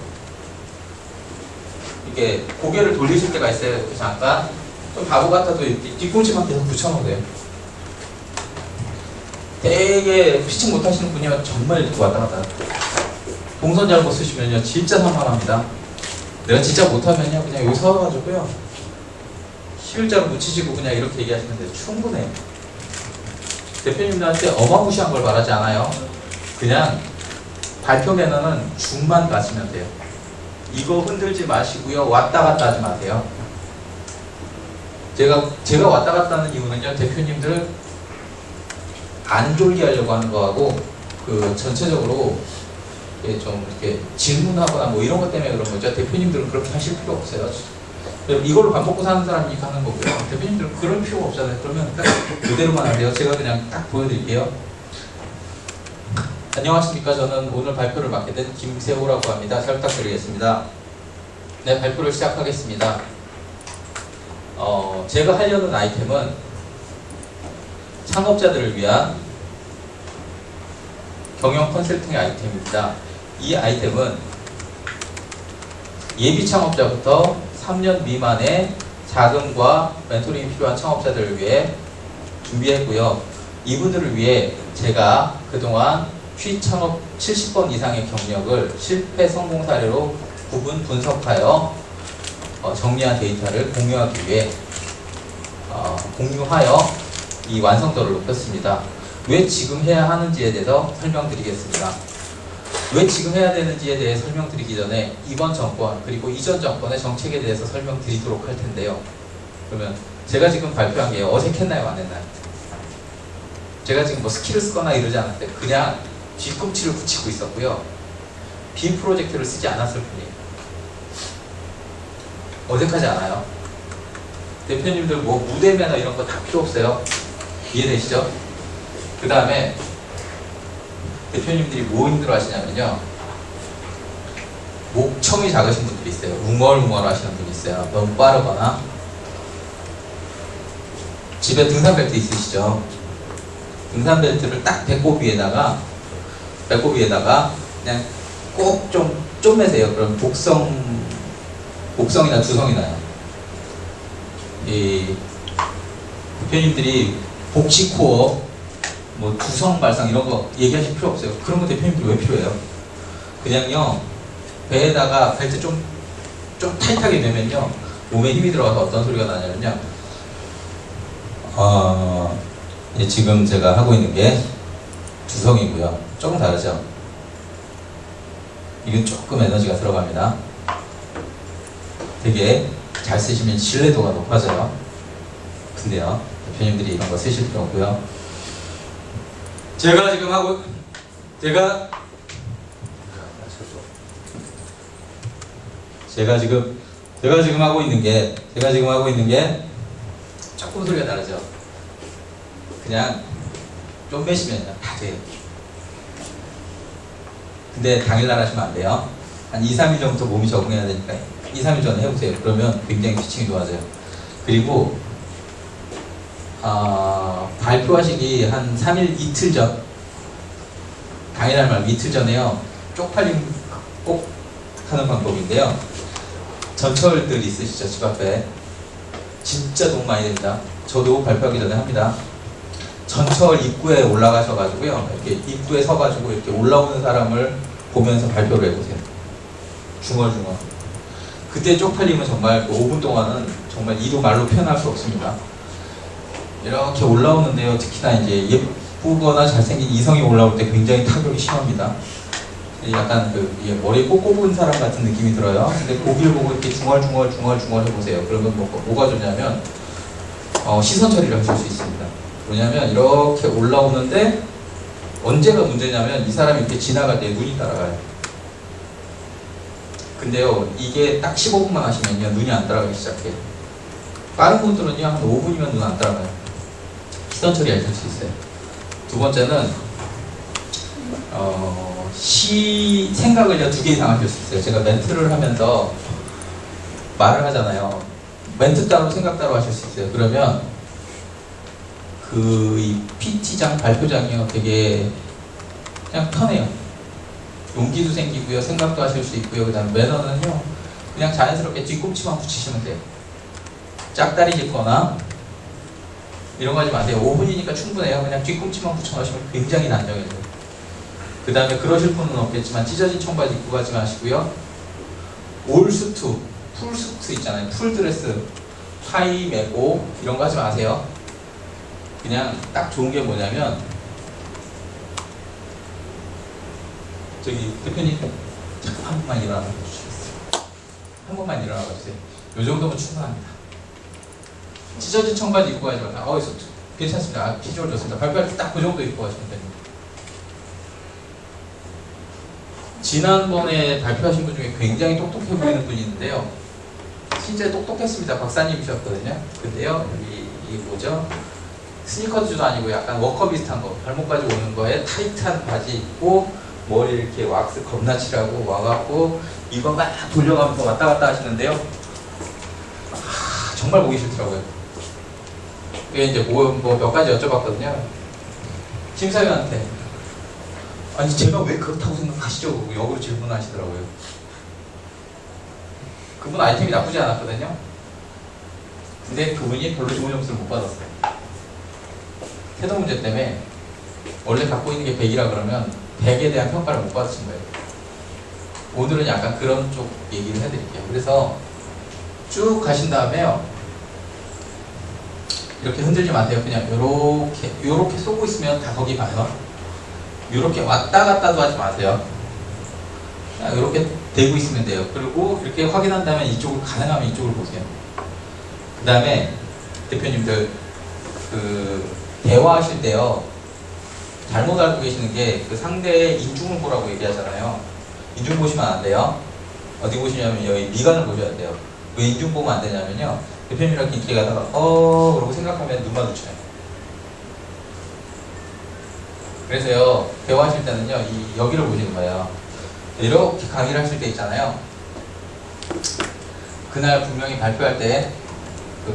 이렇게 고개를 돌리실 때가 있어요. 이렇게 잠깐 좀 바보 같아도 이렇게 뒤꿈치만 계속 붙여놓으세요. 되게 피칭 못하시는 분이면 정말 이렇게 왔다 갔다. 동선 잘못 쓰시면요 진짜 산만합니다. 내가 진짜 못하면요 그냥 여기 서가지고요 11자로 묻히시고 그냥 이렇게 얘기하시면 돼요. 충분해요. 대표님들한테 어마무시한 걸 말하지 않아요. 그냥 발표 매너는 중만 가시면 돼요. 이거 흔들지 마시고요 왔다 갔다 하지 마세요. 제가 왔다 갔다 하는 이유는요 대표님들 안 졸게 하려고 하는 거하고 그 전체적으로 좀 이렇게 질문하거나 뭐 이런 것 때문에 그런 거죠. 대표님들은 그렇게 하실 필요 없어요. 이걸로 밥 먹고 사는 사람이 하는 거고요. 대표님들은 그럴 필요가 없잖아요. 그러면 딱 그대로만 하세요. 제가 그냥 딱 보여드릴게요. 안녕하십니까. 저는 오늘 발표를 맡게 된 김세호라고 합니다. 잘 부탁드리겠습니다. 네, 발표를 시작하겠습니다. 제가 하려는 아이템은 창업자들을 위한 경영 컨설팅 아이템입니다. 이 아이템은 예비 창업자부터 3년 미만의 자금과 멘토링이 필요한 창업자들을 위해 준비했고요. 이분들을 위해 제가 그동안 취창업 70번 이상의 경력을 실패 성공 사례로 구분 분석하여 정리한 데이터를 공유하기 위해 공유하여 이 완성도를 높였습니다. 왜 지금 해야 하는지에 대해서 설명드리겠습니다. 왜 지금 해야 되는지에 대해 설명드리기 전에 이번 정권 그리고 이전 정권의 정책에 대해서 설명드리도록 할 텐데요. 그러면 제가 지금 발표한 게 어색했나요? 안 했나요? 제가 지금 뭐 스킬을 쓰거나 이러지 않았어요. 그냥 뒤꿈치를 붙이고 있었고요. 빔 프로젝트를 쓰지 않았을 뿐이에요. 어색하지 않아요? 대표님들 뭐 무대 매너 이런 거 다 필요 없어요. 이해되시죠? 그 다음에 대표님들이 뭐 힘들어 하시냐면요. 목청이 작으신 분들이 있어요. 웅얼웅얼 하시는 분이 있어요. 너무 빠르거나. 집에 등산벨트 있으시죠? 등산벨트를 딱 배꼽 위에다가 그냥 꼭 좀 매세요. 그럼 곡성이나 두성이 나요. 이 대표님들이 복식코어, 뭐 두성 발상 이런 거 얘기하실 필요 없어요. 그런 거 대표님들 왜 필요해요? 그냥요 배에다가 벨트 좀 타이트하게 매면요 몸에 힘이 들어가서 어떤 소리가 나냐면요. 지금 제가 하고 있는 게 두성이고요. 조금 다르죠? 이건 조금 에너지가 들어갑니다. 되게 잘 쓰시면 신뢰도가 높아져요. 근데요 대표님들이 이런 거 쓰실 필요 없고요. 제가 지금 하고 있는 게 조금 소리가 다르죠. 그냥 좀 매시면 다 돼요. 근데 당일날 하시면 안 돼요. 한 2-3일 전부터 몸이 적응해야 되니까 2-3일 전에 해보세요. 그러면 굉장히 피칭이 좋아져요. 그리고 발표하시기 한 3일 이틀 전, 당일날 말고 이틀 전에요. 쪽팔림 꼭 하는 방법인데요. 전철들 있으시죠? 집 앞에. 진짜 돈 많이 듭니다. 저도 발표하기 전에 합니다. 전철 입구에 올라가셔가지고요. 이렇게 입구에 서가지고 이렇게 올라오는 사람을 보면서 발표를 해보세요. 중얼중얼. 그때 쪽팔림은 정말 그 5분 동안은 정말 이루 말로 표현할 수 없습니다. 이렇게 올라오는데요. 특히나 이제 예쁘거나 잘생긴 이성이 올라올 때 굉장히 타격이 심합니다. 약간 머리에 꼭 꼽은 사람 같은 느낌이 들어요. 근데 고기를 보고 이렇게 중얼중얼 해보세요. 그러면 뭐가 좋냐면 시선 처리를 하실 수 있습니다. 뭐냐면 이렇게 올라오는데 언제가 문제냐면 이 사람이 이렇게 지나갈 때 눈이 따라가요. 근데요 이게 딱 15분만 하시면요 눈이 안 따라가기 시작해요. 빠른 분들은요 한 5분이면 눈 안 따라가요. 시선 처리 하실 수 있어요. 두 번째는 생각을 2개 이상 하실 수 있어요. 제가 멘트를 하면서 말을 하잖아요. 멘트 따로 생각 따로 하실 수 있어요. 그러면 이 PT장 발표장이요 되게 그냥 편해요. 용기도 생기고요. 생각도 하실 수 있고요. 그 다음 매너는요 그냥 자연스럽게 뒤꿈치만 붙이시면 돼요. 짝다리 짚거나 이런 거 하지 마세요. 5분이니까 충분해요. 그냥 뒤꿈치만 붙여놓으시면 굉장히 단정해져요. 그 다음에 그러실 분은 없겠지만 찢어진 청바지 입고 가지 마시고요. 올 수트, 풀 수트 있잖아요. 풀 드레스, 타이 메고 이런 거 하지 마세요. 그냥 딱 좋은 게 뭐냐면 저기 대표님 잠깐 한 번만 일어나 주시겠어요? 한 번만 일어나 주세요. 이 정도면 충분합니다. 찢어진 청바지 입고 가지 마세요. 괜찮습니다. 아, 비주얼 좋습니다. 발표할 때 딱 그 정도 입고 가시면 됩니다. 지난번에 발표하신 분 중에 굉장히 똑똑해 보이는 분이 있는데요. 실제 똑똑했습니다. 박사님이셨거든요. 근데요, 이 뭐죠? 스니커즈도 아니고 약간 워커 비슷한 거, 발목까지 오는 거에 타이트한 바지 입고 머리 이렇게 왁스 겁나 칠하고 와갖고 이거 막 돌려가면서 왔다 갔다 하시는데요. 정말 보기 싫더라고요. 그게 이제 몇 가지 여쭤봤거든요. 심사위원한테. 아니 제가 왜 그렇다고 생각하시죠? 역으로 질문하시더라고요. 그분 아이템이 나쁘지 않았거든요. 근데 그분이 별로 좋은 점수를 못 받았어요. 태도 문제 때문에 원래 갖고 있는 게 100이라 그러면 100에 대한 평가를 못 받으신 거예요. 오늘은 약간 그런 쪽 얘기를 해드릴게요. 그래서 쭉 가신 다음에요. 이렇게 흔들지 마세요. 그냥 요렇게 쏘고 있으면 다 거기 봐요. 요렇게 왔다 갔다도 하지 마세요. 그냥 요렇게 대고 있으면 돼요. 그리고 이렇게 확인한 다음에 이쪽을 가능하면 이쪽을 보세요. 그 다음에 대표님들 대화하실 때요. 잘못 알고 계시는 게 그 상대의 인중을 보라고 얘기하잖아요. 인중 보시면 안 돼요. 어디 보시냐면 여기 미간을 보셔야 돼요. 왜 인중 보면 안 되냐면요. 대표님이랑 길게 가다가 그러고 생각하면 눈 마주쳐요. 그래서요. 대화하실 때는요. 여기를 보시는 거예요. 이렇게 강의를 하실 때 있잖아요. 그날 분명히 발표할 때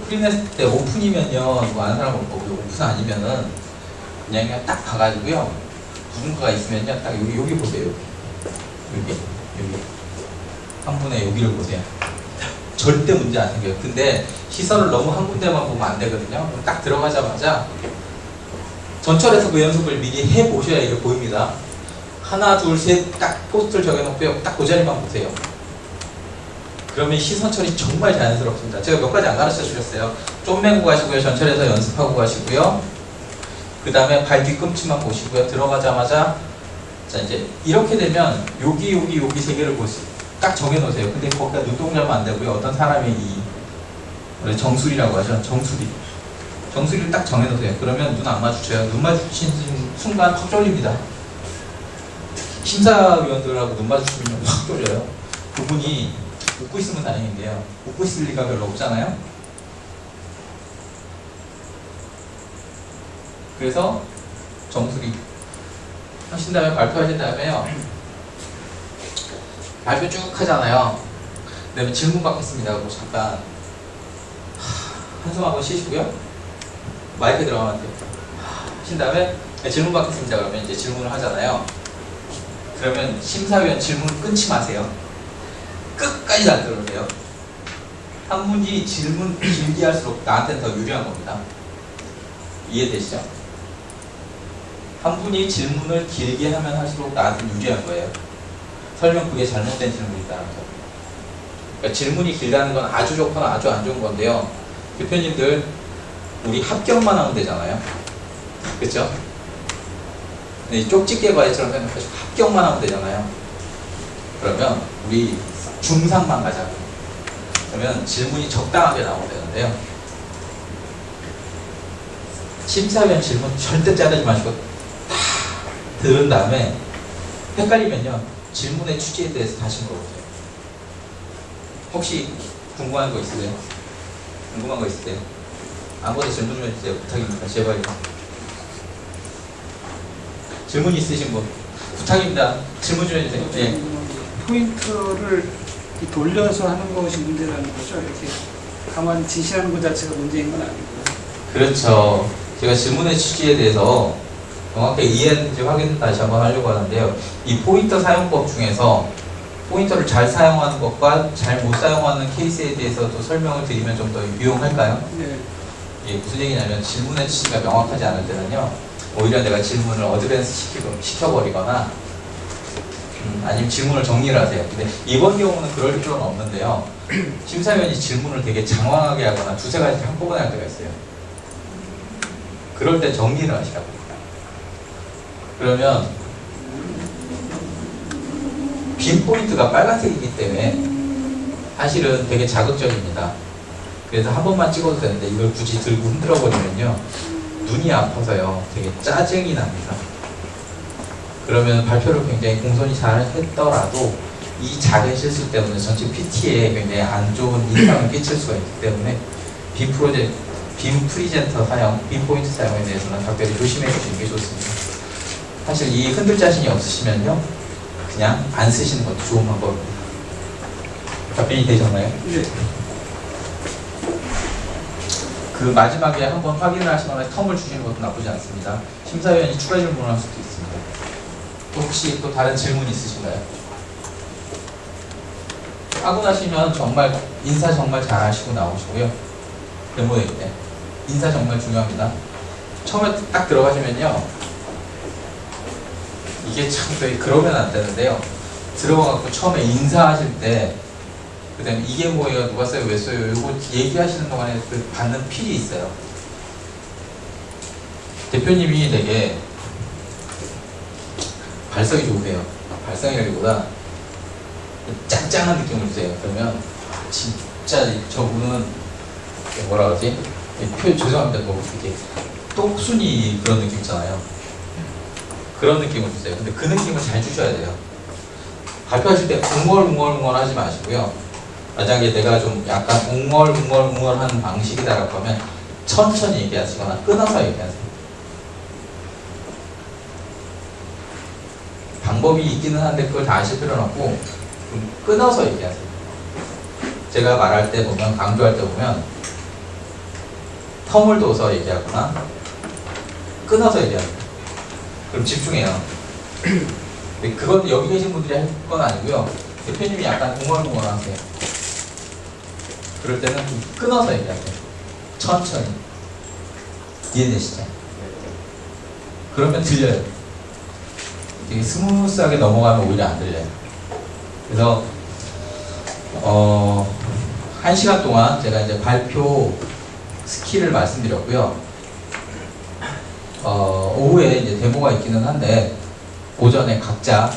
프리네스트 때 오픈이면요. 뭐 아는 사람 없고 오픈 아니면은 그냥 딱 봐가지고요. 누군가가 있으면요. 딱 여기 보세요. 여기. 한 분의 여기를 보세요. 절대 문제 안 생겨요. 근데 시선을 너무 한 군데만 보면 안 되거든요. 딱 들어가자마자 전철에서 그 연습을 미리 해보셔야 이게 보입니다. 하나, 둘, 셋 딱 포스트를 정해놓고요. 딱 그 자리만 보세요. 그러면 시선 처리 정말 자연스럽습니다. 제가 몇 가지 안 가르쳐 주셨어요. 좀 메고 가시고요. 전철에서 연습하고 가시고요. 그 다음에 발 뒤꿈치만 보시고요. 들어가자마자 자 이제 이렇게 되면 여기 세 개를 보세요. 딱 정해놓으세요. 근데 거기다 눈동자면 안 되고요. 어떤 사람이 원래 정수리라고 하죠. 정수리를 딱 정해놓으세요. 그러면 눈 안 마주쳐요. 눈 마주치는 순간 턱 졸립니다. 심사위원들하고 눈 마주치면 확 졸려요. 그분이 웃고 있으면 다행인데요. 웃고 있을 리가 별로 없잖아요. 그래서 정수리 하신 다음에 발표하신 다음에요. 발표 쭉 하잖아요. 그다음에 질문 받겠습니다. 그리고 잠깐 한숨 한번 쉬시고요. 마이크 들어가면 돼요. 하신 다음에 질문 받겠습니다. 그러면 이제 질문을 하잖아요. 그러면 심사위원 질문 끊지 마세요. 끝까지 잘 들으세요. 한 분이 질문 길게 할수록 나한테는 더 유리한 겁니다. 이해되시죠? 한 분이 질문을 길게 하면 할수록 나한테는 유리한 거예요. 설령 그게 잘못된 질문이다라는 거. 그러니까 질문이 길다는 건 아주 좋거나 아주 안 좋은 건데요. 대표님들 우리 합격만 하면 되잖아요. 그렇죠? 네, 쪽집게 과외처럼 생각하시고 합격만 하면 되잖아요. 그러면 우리 중상만 가자. 그러면 질문이 적당하게 나오면 되는데요. 심사위원 질문 절대 자르지 마시고 다 들은 다음에 헷갈리면요. 질문의 취지에 대해서 다시 물어보세요. 혹시 궁금한 거 있으세요? 궁금한 거 있으세요? 아무것도 질문 좀 해주세요. 부탁입니다. 제발요. 질문 있으신 분? 부탁입니다. 질문 좀 해주세요. 네. 포인트를 돌려서 하는 것이 문제라는 거죠. 이렇게 가만히 지시하는 것 자체가 문제인 건 아니고요. 그렇죠. 제가 질문의 취지에 대해서 정확하게 이해했는지 확인 다시 한번 하려고 하는데요. 이 포인터 사용법 중에서 포인터를 잘 사용하는 것과 잘 못 사용하는 케이스에 대해서도 설명을 드리면 좀 더 유용할까요? 네. 이게 무슨 얘기냐면 질문의 취지가 명확하지 않을 때는요, 오히려 내가 질문을 어드밴스 시켜버리거나 아니면 질문을 정리를 하세요. 근데 이번 경우는 그럴 필요는 없는데요, 심사위원이 질문을 되게 장황하게 하거나 두세 가지 한꺼번에 할 때가 있어요. 그럴 때 정리를 하시라고. 그러면 빈 포인트가 빨간색이기 때문에 사실은 되게 자극적입니다. 그래서 한 번만 찍어도 되는데 이걸 굳이 들고 흔들어 버리면요, 눈이 아파서요 되게 짜증이 납니다. 그러면 발표를 굉장히 공손히 잘 했더라도 이 작은 실수 때문에 전체 PT에 굉장히 안 좋은 인상을 끼칠 수가 있기 때문에 빈 프리젠터 사용, 빈 포인트 사용에 대해서는 각별히 조심해 주시는 게 좋습니다. 사실 이 흔들 자신이 없으시면요, 그냥 안 쓰시는 것도 좋은 방법입니다. 답변이 되셨나요? 네. 그 마지막에 한번 확인을 하시거나 텀을 주시는 것도 나쁘지 않습니다. 심사위원이 추가 질문을 할 수도 있습니다. 또 혹시 또 다른 질문 있으신가요? 하고 나시면 정말 인사 정말 잘 하시고 나오시고요. 데모데이 때 인사 정말 중요합니다. 처음에 딱 들어가시면요, 이게 참 그러면 안 되는데요, 들어가갖고 처음에 인사하실 때 그 다음에 이게 뭐예요, 누가 써요, 왜 써요, 이거 얘기하시는 동안에 그 받는 필이 있어요. 대표님이 되게 발성이 좋으세요. 발성이라기보다 짱짱한 느낌을 주세요. 그러면 진짜 저분은 뭐라 그러지? 표현 죄송합니다. 뭐 이렇게 똑순이 그런 느낌 있잖아요. 그런 느낌을 주세요. 근데 그 느낌을 잘 주셔야 돼요. 발표하실 때 웅얼웅얼 하지 마시고요. 만약에 내가 좀 약간 웅얼 하는 방식이다라고 하면 천천히 얘기하시거나 끊어서 얘기하세요. 방법이 있기는 한데 그걸 다 아실 필요는 없고 좀 끊어서 얘기하세요. 제가 말할 때 보면, 강조할 때 보면 텀을 둬서 얘기하거나 끊어서 얘기하세요. 그럼 집중해요. 그건 여기 계신 분들이 할 건 아니고요, 대표님이 약간 웅얼웅얼 하세요. 그럴 때는 좀 끊어서 얘기하세요. 천천히. 이해되시죠? 그러면 들려요. 되게 스무스하게 넘어가면 오히려 안 들려요. 그래서 1시간 동안 제가 이제 발표 스킬을 말씀드렸고요. 오후에 이제 데모가 있기는 한데 오전에 각자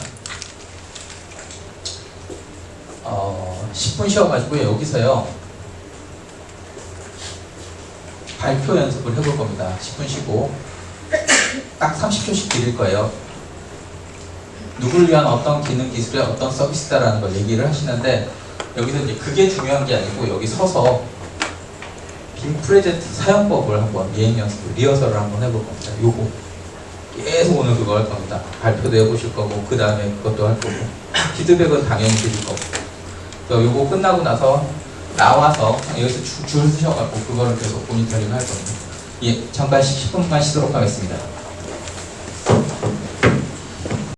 10분 쉬어가지고 여기서요 발표 연습을 해볼 겁니다. 10분 쉬고 딱 30초씩 드릴 거예요. 누구를 위한 어떤 기능 기술의 어떤 서비스다라는 걸 얘기를 하시는데, 여기서 이제 그게 중요한 게 아니고 여기 서서 빔 프레젠트 사용법을 한번 예행 연습, 리허설을 한번 해볼 겁니다. 요거 계속 오늘 그거 할 겁니다. 발표도 해보실 거고 그 다음에 그것도 할 거고 피드백은 당연히 드릴 거고. 그래서 요거 끝나고 나서 나와서 여기서 줄 서셔갖고 그거를 계속 모니터링 할 겁니다. 예, 잠깐 10분만 쉬도록 하겠습니다.